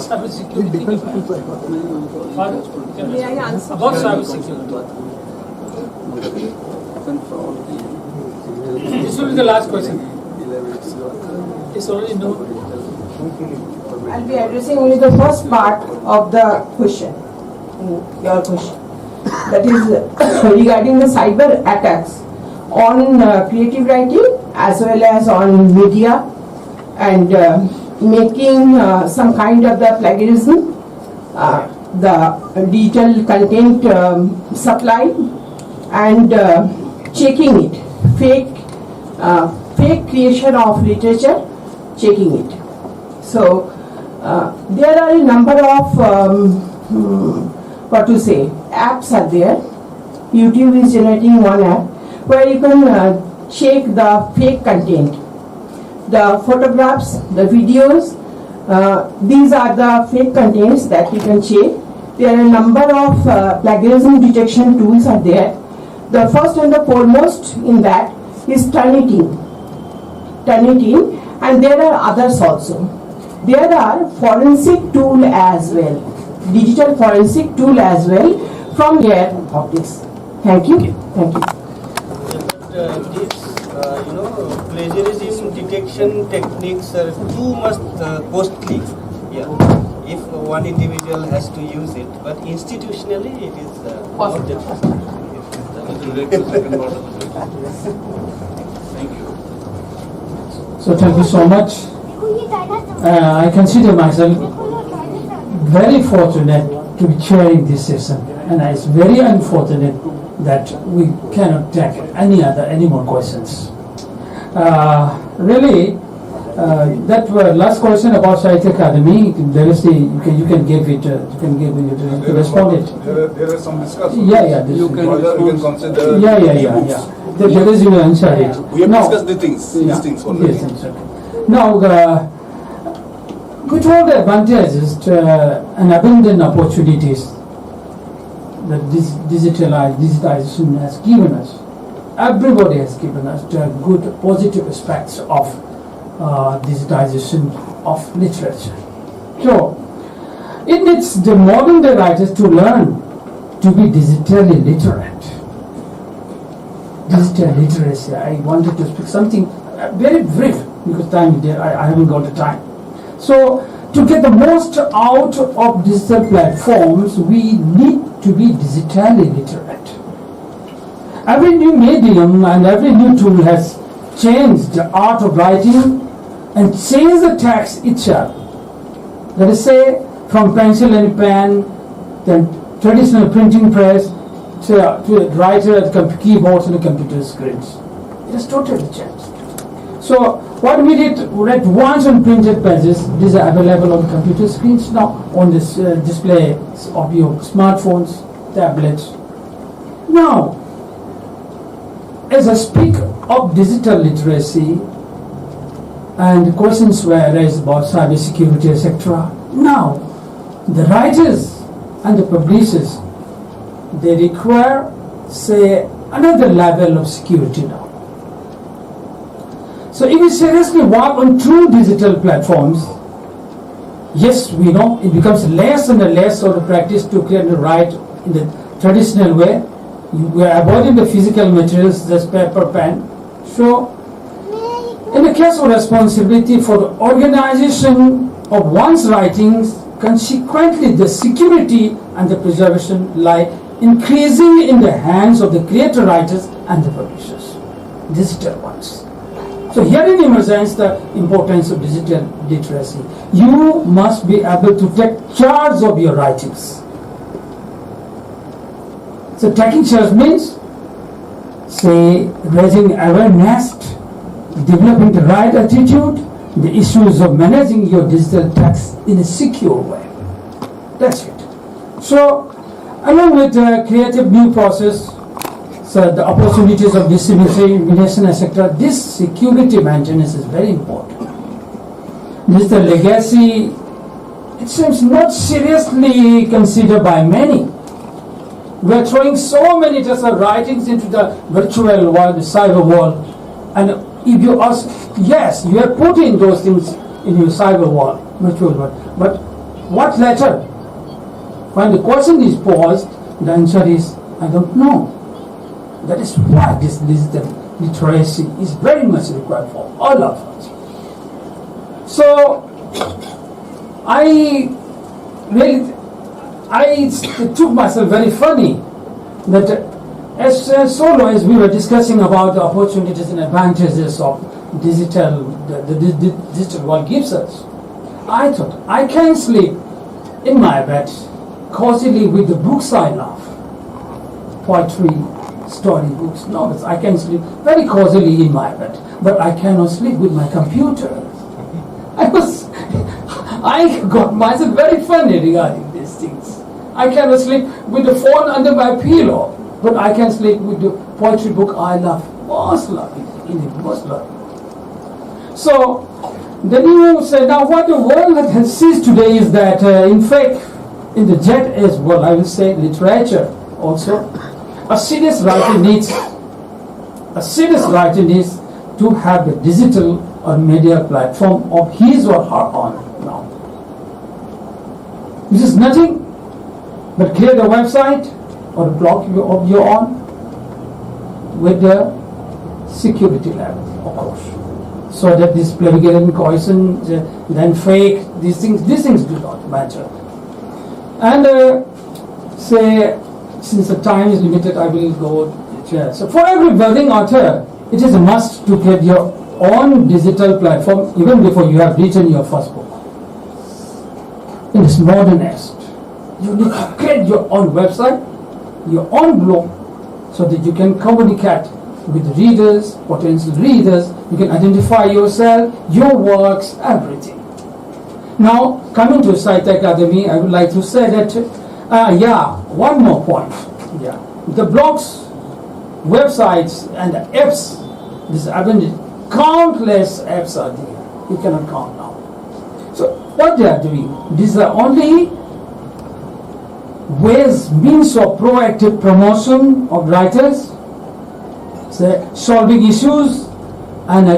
[SPEAKER 2] Cyber security.
[SPEAKER 6] May I answer?
[SPEAKER 2] About cyber security. This will be the last question. It's already known.
[SPEAKER 6] I'll be addressing only the first part of the question, your question. That is regarding the cyber attacks on creative writing as well as on media and making some kind of the plagiarism, the digital content supply and checking it, fake creation of literature, checking it. So there are a number of apps are there. YouTube is generating one app where you can check the fake content, the photographs, the videos. These are the fake contents that you can check. There are a number of plagiarism detection tools are there. The first and the foremost in that is Turnitin, and there are others also. There are forensic tool as well, digital forensic tool as well from here of this. Thank you. Thank you.
[SPEAKER 3] Plagiarism detection techniques are too much costly. Yeah, if one individual has to use it, but institutionally it is
[SPEAKER 2] So thank you so much. I consider myself very fortunate to be chairing this session, and it's very unfortunate that we cannot take any more questions. Really, that last question about Sahitya Akademi, there is you can give it to respond it.
[SPEAKER 7] There are some discussions.
[SPEAKER 2] Yeah.
[SPEAKER 7] You can consider.
[SPEAKER 2] Yeah. There is you answer it.
[SPEAKER 7] We have discussed these things already.
[SPEAKER 2] Yes, exactly. Now, with all the advantages and abundant opportunities that this digitization has given us, everybody has given us the good positive aspects of digitization of literature. So, it needs the modern day writers to learn to be digitally literate. Digital literacy, I wanted to speak something very brief because time is there, I haven't got the time. So to get the most out of digital platforms, we need to be digitally literate. Every new medium and every new tool has changed the art of writing and changed the text itself. Let us say from pencil and pen, then traditional printing press, to a writer at keyboards and the computer screens. It has totally changed. So what we did, read once on printed pages, these are available on computer screens now, on this display of your smartphones, tablets. Now, as I speak of digital literacy, and questions were raised about cybersecurity, etc. Now, the writers and the publishers, they require, say, another level of security now. So if we seriously work on true digital platforms, yes, we know it becomes less and less sort of practice to create and write in the traditional way. We are avoiding the physical materials, just paper, pen. So, in the case of responsibility for the organization of one's writings, consequently the security and the preservation lie increasingly in the hands of the creator writers and the publishers, digital ones. So herein emerges the importance of digital literacy. You must be able to take charge of your writings. So taking charge means, say, raising awareness, developing the right attitude, the issues of managing your digital text in a secure way. That's it. So, along with the creative new process, so the opportunities of dissemination, etc., this security maintenance is very important. Digital legacy, it seems not seriously considered by many. We are throwing so many digital writings into the virtual world, the cyber world, and if you ask, yes, you are putting those things in your cyber world, virtual world, but what later? When the question is posed, the answer is, I don't know. That is why this digital literacy is very much required for all of us. So, I took myself very funny that as solo as we were discussing about the opportunities and advantages of digital, the digital world gives us, I thought I can sleep in my bed cozily with the books I love, poetry, story books, novels. I can sleep very cozily in my bed, but I cannot sleep with my computer. I got myself very funny regarding these things. I cannot sleep with the phone under my pillow, but I can sleep with the poetry book I love, most lovely. So, then you say, now what the world has sees today is that, in fact, in the jet age world, I will say literature also, a serious writer needs to have a digital or media platform of his or her own now. This is nothing but create a website or a blog of your own with the security level, of course. So that this plagiarism, coercion, then fake, these things do not matter. And say, since the time is limited, I will go to chair. So for every budding author, it is a must to create your own digital platform even before you have written your first book. In this modern age, you need to create your own website, your own blog, so that you can communicate with readers, potential readers, you can identify yourself, your works, everything. Now, coming to Sahitya Akademi, I would like to say that, one more point. Yeah, the blogs, websites, and the apps, this abundant, countless apps are there. You cannot count now. So, what they are doing, these are only ways, means of proactive promotion of writers, say, solving issues, and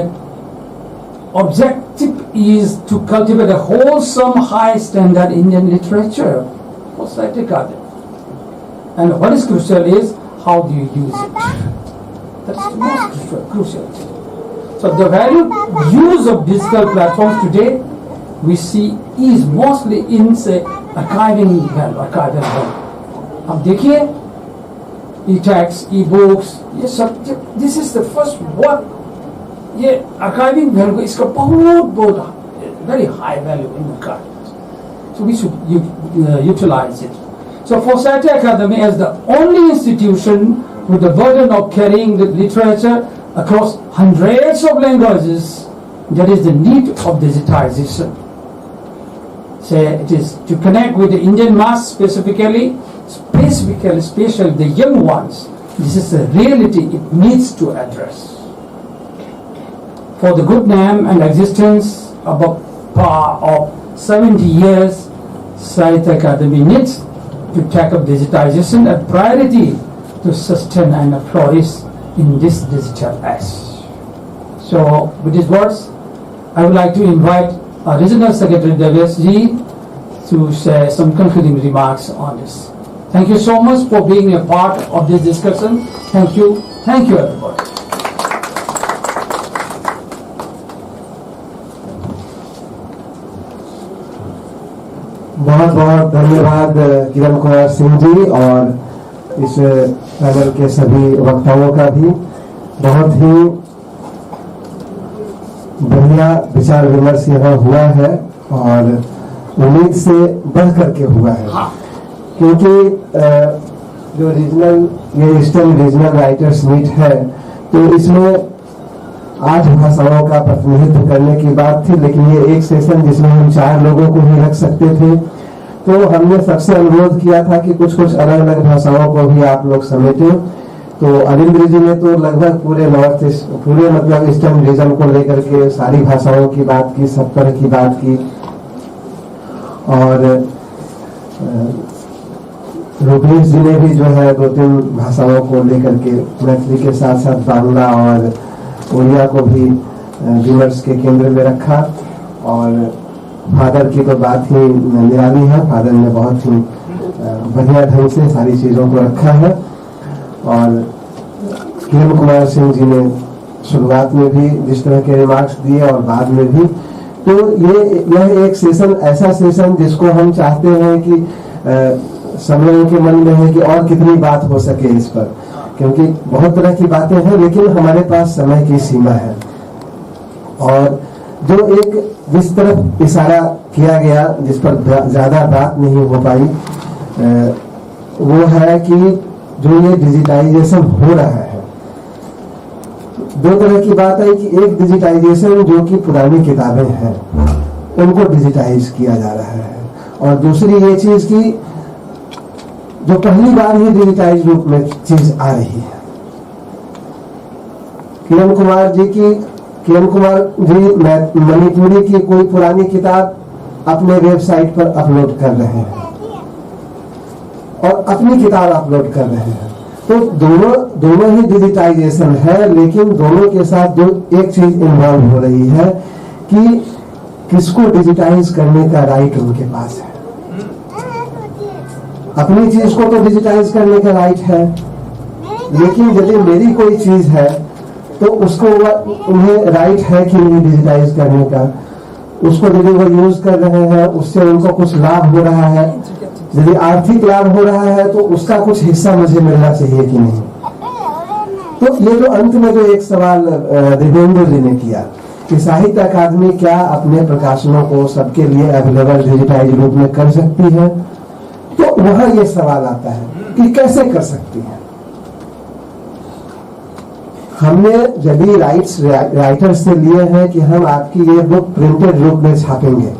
[SPEAKER 2] objective is to cultivate a wholesome, high standard Indian literature for Sahitya Akademi. And what is crucial is how do you use it? That's the most crucial thing. So the value use of digital platforms today we see is mostly in say archiving value. अब देखिए e-texts, e-books, ये सब, this is the first one. ये archiving value इसका बहुत very high value in the card. So we should utilize it. So for Sahitya Akademi as the only institution with the burden of carrying the literature across hundreds of languages, there is the need of digitization. Say it is to connect with the Indian mass especially the young ones. This is a reality it needs to address. For the good name and existence of a par of 70 years, Sahitya Akademi needs to tackle digitization a priority to sustain and flourish in this digital age. So with these words, I would like to invite our Regional Secretary Devesh Ji to share some concluding remarks on this. Thank you so much for being a part of this discussion. Thank you everybody.
[SPEAKER 1] बहुत बहुत धन्यवाद किरण कुमार सिंह जी और इस panel के सभी वक्ताओं का भी। बहुत ही बढ़िया विचार विमर्श यहाँ हुआ है और उम्मीद से बढ़ करके हुआ है। क्योंकि जो ये ईस्टर्न रीजनल राइटर्स मीट है तो इसमें 8 भाषाओं का प्रतिनिधित्व करने की बात थी, लेकिन ये एक सेशन जिसमें हम 4 लोगों को ही रख सकते थे, तो हमने सबसे अनुरोध किया था कि कुछ अलग अलग भाषाओं को भी आप लोग समेटें। तो अनिंद्र जी ने तो लगभग पूरे मतलब ईस्टर्न रीजन को लेकर के सारी भाषाओं की बात की, सब तरह की बात की। और रूपेश जी ने भी जो है 2-3 भाषाओं को लेकर के मैथिली के साथ साथ बांग्ला और उड़िया को भी विमर्श के केंद्र में रखा। और फादर की तो बात ही निराली है, फादर ने बहुत ही बढ़िया ढंग से सारी चीजों को रखा है। और किरण कुमार सिंह जी ने शुरुआत में भी जिस तरह के रिमार्क्स दिए और बाद में भी, तो यह एक सेशन ऐसा सेशन जिसको हम चाहते हैं कि समय के मन में है कि और कितनी बात हो सके इस पर, क्योंकि बहुत तरह की बातें हैं लेकिन हमारे पास समय की सीमा है। और जो एक जिस तरफ इशारा किया गया, जिस पर ज्यादा बात नहीं हो पाई, वो है कि जो ये डिजिटाइजेशन हो रहा है, 2 तरह की बात है कि एक डिजिटाइजेशन जो कि पुरानी किताबें हैं उनको डिजिटाइज किया जा रहा है, और दूसरी ये चीज की जो पहली बार ही डिजिटाइज रूप में चीज आ रही है। किरण कुमार जी मणिपुरी की कोई पुरानी किताब अपने वेबसाइट पर अपलोड कर रहे हैं और अपनी किताब अपलोड कर रहे हैं। तो दोनों ही डिजिटाइजेशन है, लेकिन दोनों के साथ एक चीज इन्वॉल्व हो रही है कि किसको डिजिटाइज करने का राइट उनके पास है। अपनी चीज को तो डिजिटाइज करने का राइट है, लेकिन यदि मेरी कोई चीज है तो उसको उन्हें राइट है कि नहीं डिजिटाइज करने का। उसको यदि वो यूज कर रहे हैं, उससे उनको कुछ लाभ हो रहा है, यदि आर्थिक लाभ हो रहा है तो उसका कुछ हिस्सा मुझे मिलना चाहिए कि नहीं। तो ये जो अंत में जो एक सवाल देवेंद्र जी ने किया कि साहित्य अकादमी क्या अपने प्रकाशनों को सबके लिए अवेलेबल डिजिटाइज रूप में कर सकती है, तो वहां ये सवाल आता है कि कैसे कर सकती है। हमने यदि राइटर से लिए हैं कि हम आपकी ये बुक प्रिंटेड रूप में छापेंगे,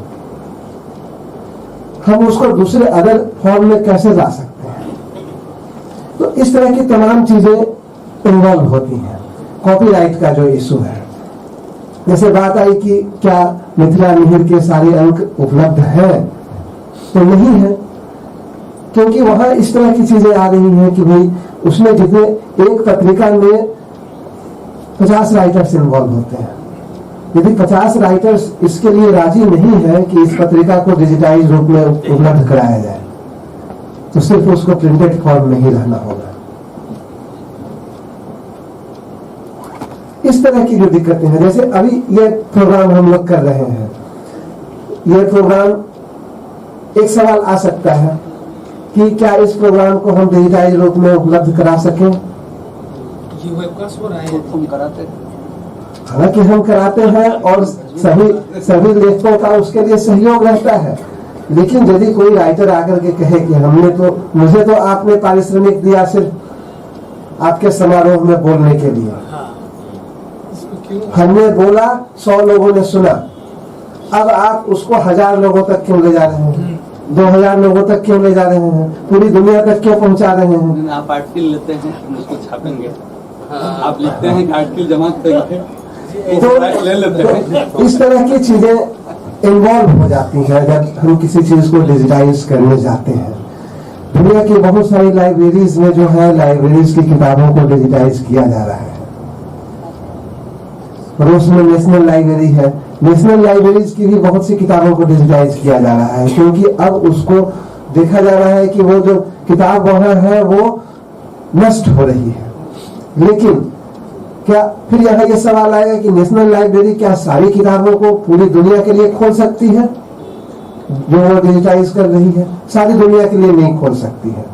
[SPEAKER 1] हम उसको दूसरे अदर फॉर्म में कैसे ला सकते हैं। तो इस तरह की तमाम चीजें इन्वॉल्व होती हैं। कॉपीराइट का जो इशू है, जैसे बात आई कि क्या मिथिला मिहिर के सारे अंक उपलब्ध हैं, तो नहीं है, क्योंकि वहां इस तरह की चीजें आ रही हैं कि भाई उसमें जितने एक पत्रिका में 50 राइटर्स इन्वॉल्व होते हैं। यदि 50 राइटर्स इसके लिए राजी नहीं है कि इस पत्रिका को डिजिटाइज रूप में उपलब्ध कराया जाए, तो सिर्फ उसको प्रिंटेड फॉर्म में ही रहना होगा। इस तरह की जो दिक्कतें हैं, जैसे अभी ये प्रोग्राम हम लोग कर रहे हैं, ये प्रोग्राम, एक सवाल आ सकता है कि क्या इस प्रोग्राम को हम डिजिटाइज रूप में उपलब्ध करा सकें?
[SPEAKER 2] ये वेबकास्ट हो रहा है, हम कराते हैं।
[SPEAKER 1] हालांकि हम कराते हैं और सभी लेखकों का उसके लिए सहयोग रहता है, लेकिन यदि कोई राइटर आकर के कहे कि मुझे तो आपने पारिश्रमिक दिया सिर्फ आपके समारोह में बोलने के लिए, हमने बोला 100 लोगों ने सुना, अब आप उसको 1000 लोगों तक क्यों ले जा रहे हैं, 2000 लोगों तक क्यों ले जा रहे हैं, पूरी दुनिया तक क्यों पहुंचा रहे हैं?
[SPEAKER 9] आप आर्टिकल लेते हैं, हम उसको छापेंगे, आप लिखते हैं कि आर्टिकल जमा करेंगे,
[SPEAKER 1] तो
[SPEAKER 9] ले लेते हैं।
[SPEAKER 1] इस तरह की चीजें इन्वॉल्व हो जाती हैं जब हम किसी चीज को डिजिटाइज करने जाते हैं। दुनिया की बहुत सारी लाइब्रेरीज में जो है, लाइब्रेरीज की किताबों को डिजिटाइज किया जा रहा है। रूस में नेशनल लाइब्रेरी है, नेशनल लाइब्रेरीज की भी बहुत सी किताबों को डिजिटाइज किया जा रहा है, क्योंकि अब उसको देखा जा रहा है कि वो जो किताब वहां है वो नष्ट हो रही है। लेकिन क्या फिर यहाँ ये सवाल आएगा कि नेशनल लाइब्रेरी क्या सारी किताबों को पूरी दुनिया के लिए खोल सकती है जो वो डिजिटाइज कर रही है? सारी दुनिया के लिए नहीं खोल सकती है,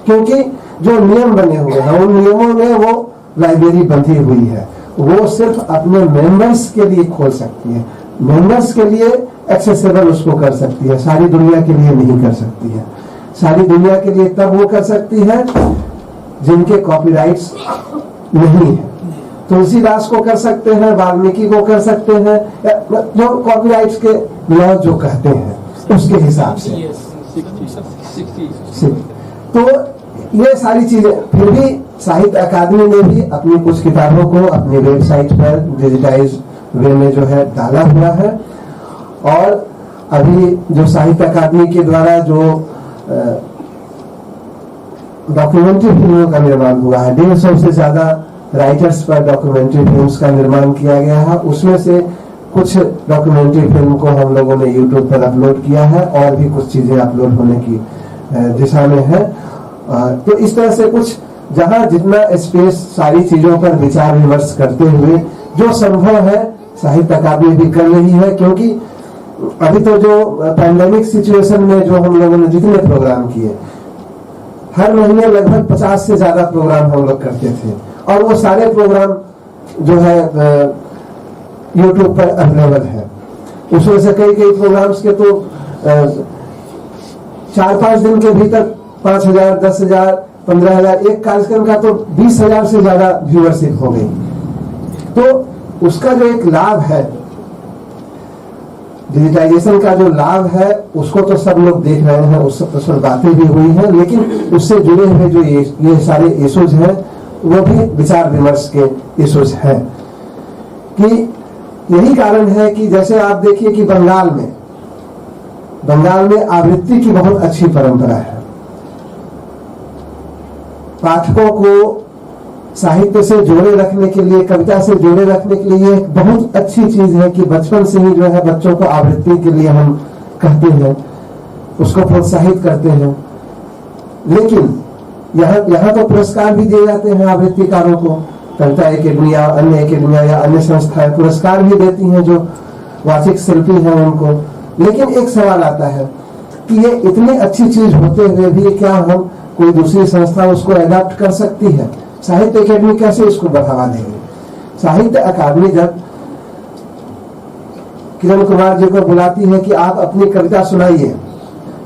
[SPEAKER 1] क्योंकि जो नियम बने हुए हैं उन नियमों में वो लाइब्रेरी बंधी हुई है। वो सिर्फ अपने मेंबर्स के लिए खोल सकती है, मेंबर्स के लिए एक्सेसिबल उसको कर सकती है, सारी दुनिया के लिए नहीं कर सकती है। सारी दुनिया के लिए तब वो कर सकती है जिनके कॉपीराइट्स नहीं है। तुलसीदास को कर सकते हैं, वाल्मीकि को कर सकते हैं, जो कॉपीराइट्स के लॉ जो कहते हैं उसके हिसाब से। तो ये सारी चीजें, फिर भी साहित्य अकादमी ने भी अपनी कुछ किताबों को अपनी वेबसाइट पर डिजिटाइज वे में जो है डाला हुआ है। और अभी जो साहित्य अकादमी के द्वारा जो डॉक्यूमेंट्री फिल्मों का निर्माण हुआ है, 150 से ज्यादा राइटर्स पर डॉक्यूमेंट्री फिल्म्स का निर्माण किया गया है। उसमें से कुछ डॉक्यूमेंट्री फिल्म को हम लोगों ने यूट्यूब पर अपलोड किया है और भी कुछ चीजें अपलोड होने की दिशा में है। तो इस तरह से कुछ जहां जितना स्पेस सारी चीजों पर विचार विमर्श करते हुए जो संभव है साहित्य अकादमी भी कर रही है, क्योंकि अभी तो जो पैंडेमिक सिचुएशन में जो हम लोगों ने जितने प्रोग्राम किए, हर महीने लगभग 50 से ज्यादा प्रोग्राम हम लोग करते थे और वो सारे प्रोग्राम जो है यूट्यूब पर अवेलेबल है। उसमें से कई प्रोग्राम्स के तो 4-5 दिन के भीतर 5000, 10,000, 15,000, एक कार्यक्रम का तो 20,000 से ज्यादा व्यूअरशिप हो गई। तो उसका जो एक लाभ है, डिजिटाइजेशन का जो लाभ है, उसको तो सब लोग देख रहे हैं, उस पर बातें भी हुई हैं, लेकिन उससे जुड़े हुए जो ये सारे इश्यूज हैं वो भी विचार विमर्श के इश्यूज हैं। कि यही कारण है कि जैसे आप देखिए कि बंगाल में आवृत्ति की बहुत अच्छी परंपरा है। पाठकों को साहित्य से जोड़े रखने के लिए, कविता से जोड़े रखने के लिए एक बहुत अच्छी चीज है कि बचपन से ही जो है बच्चों को आवृत्ति के लिए हम कहते हैं, उसको प्रोत्साहित करते हैं। लेकिन यहाँ तो पुरस्कार भी दिए जाते हैं आवृत्तिकारों को, कविता अकेडमी या अन्य अकेडमियां या अन्य संस्थाएं पुरस्कार भी देती हैं जो वाचिक शिल्पी हैं उनको। लेकिन एक सवाल आता है कि ये इतनी अच्छी चीज होते हुए भी क्या हम कोई दूसरी संस्था उसको अडॉप्ट कर सकती है? साहित्य अकेडमी कैसे इसको बढ़ावा देंगे? साहित्य अकादमी जब किरण कुमार जी को बुलाती है कि आप अपनी कविता सुनाइए,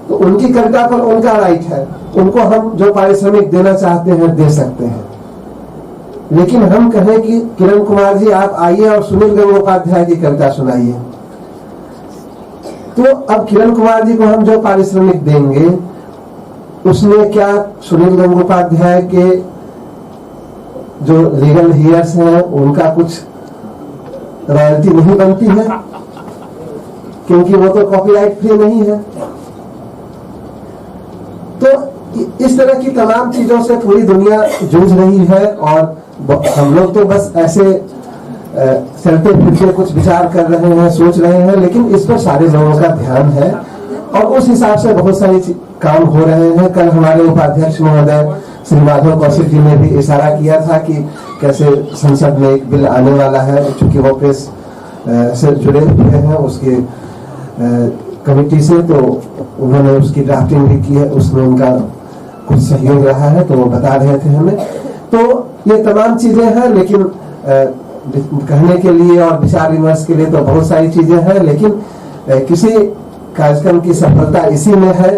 [SPEAKER 1] तो उनकी कविता पर उनका राइट है, उनको हम जो पारिश्रमिक देना चाहते हैं दे सकते हैं। लेकिन हम कहें कि किरण कुमार जी आप आइए और सुनील गंगोपाध्याय की कविता सुनाइए, तो अब किरण कुमार जी को हम जो पारिश्रमिक देंगे उसमें क्या सुनील गंगोपाध्याय के जो लीगल हियर्स हैं उनका कुछ रॉयल्टी नहीं बनती है? क्योंकि वो तो कॉपीराइट फ्री नहीं है। तो इस तरह की तमाम चीजों से पूरी दुनिया जूझ रही है और हम लोग तो बस ऐसे चलते फिरते कुछ विचार कर रहे हैं, सोच रहे हैं, लेकिन इस पर सारे लोगों का ध्यान है और उस हिसाब से बहुत सारी काम हो रहे हैं। कल हमारे उपाध्यक्ष महोदय श्री माधव कौशिक जी ने भी इशारा किया था कि कैसे संसद में एक बिल आने वाला है, चूंकि वो प्रेस से जुड़े हुए हैं, उसके कमेटी से, तो उन्होंने उसकी ड्राफ्टिंग भी की है, उसमें उनका कुछ सहयोग रहा है, तो वो बता रहे थे हमें। तो ये तमाम चीजें हैं, लेकिन कहने के लिए और विचार विमर्श के लिए तो बहुत सारी चीजें हैं, लेकिन किसी कार्यक्रम की सफलता इसी में है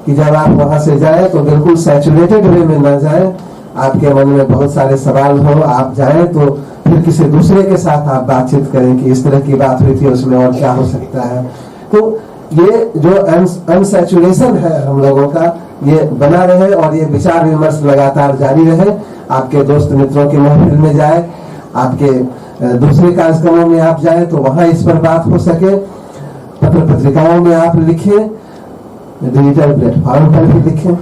[SPEAKER 1] कि जब आप वहां से जाएं तो बिल्कुल सैचुरेटेड वे में न जाएं, आपके मन में बहुत सारे सवाल हो, आप जाएं तो फिर किसी दूसरे के साथ आप बातचीत करें कि इस तरह की बात हुई थी, उसमें और क्या हो सकता है। तो ये जो अनसैचुरेशन है हम लोगों का, ये बना रहे और ये विचार विमर्श लगातार जारी रहे। आपके दोस्त मित्रों के महफिल में जाए, आपके दूसरे कार्यक्रमों में आप जाए तो वहां इस पर बात हो सके, पत्र पत्रिकाओं में आप लिखें, डिजिटल प्लेटफॉर्म पर भी लिखें।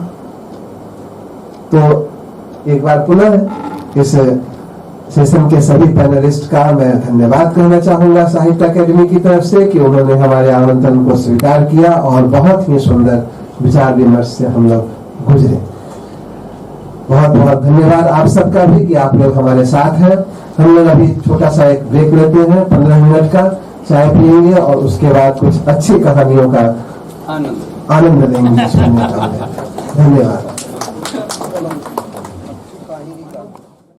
[SPEAKER 1] तो एक बार पुनः इस सेशन के सभी पैनलिस्ट का मैं धन्यवाद कहना चाहूंगा साहित्य अकेडमी की तरफ से कि उन्होंने हमारे आमंत्रण को स्वीकार किया और बहुत ही सुंदर विचार विमर्श से हम लोग गुजरे। बहुत बहुत धन्यवाद आप सबका भी कि आप लोग हमारे साथ हैं। हम लोग अभी छोटा सा एक ब्रेक लेते हैं, 15 मिनट का, चाय पियेंगे और उसके बाद कुछ अच्छी कहानियों का आनंद लेंगे। धन्यवाद।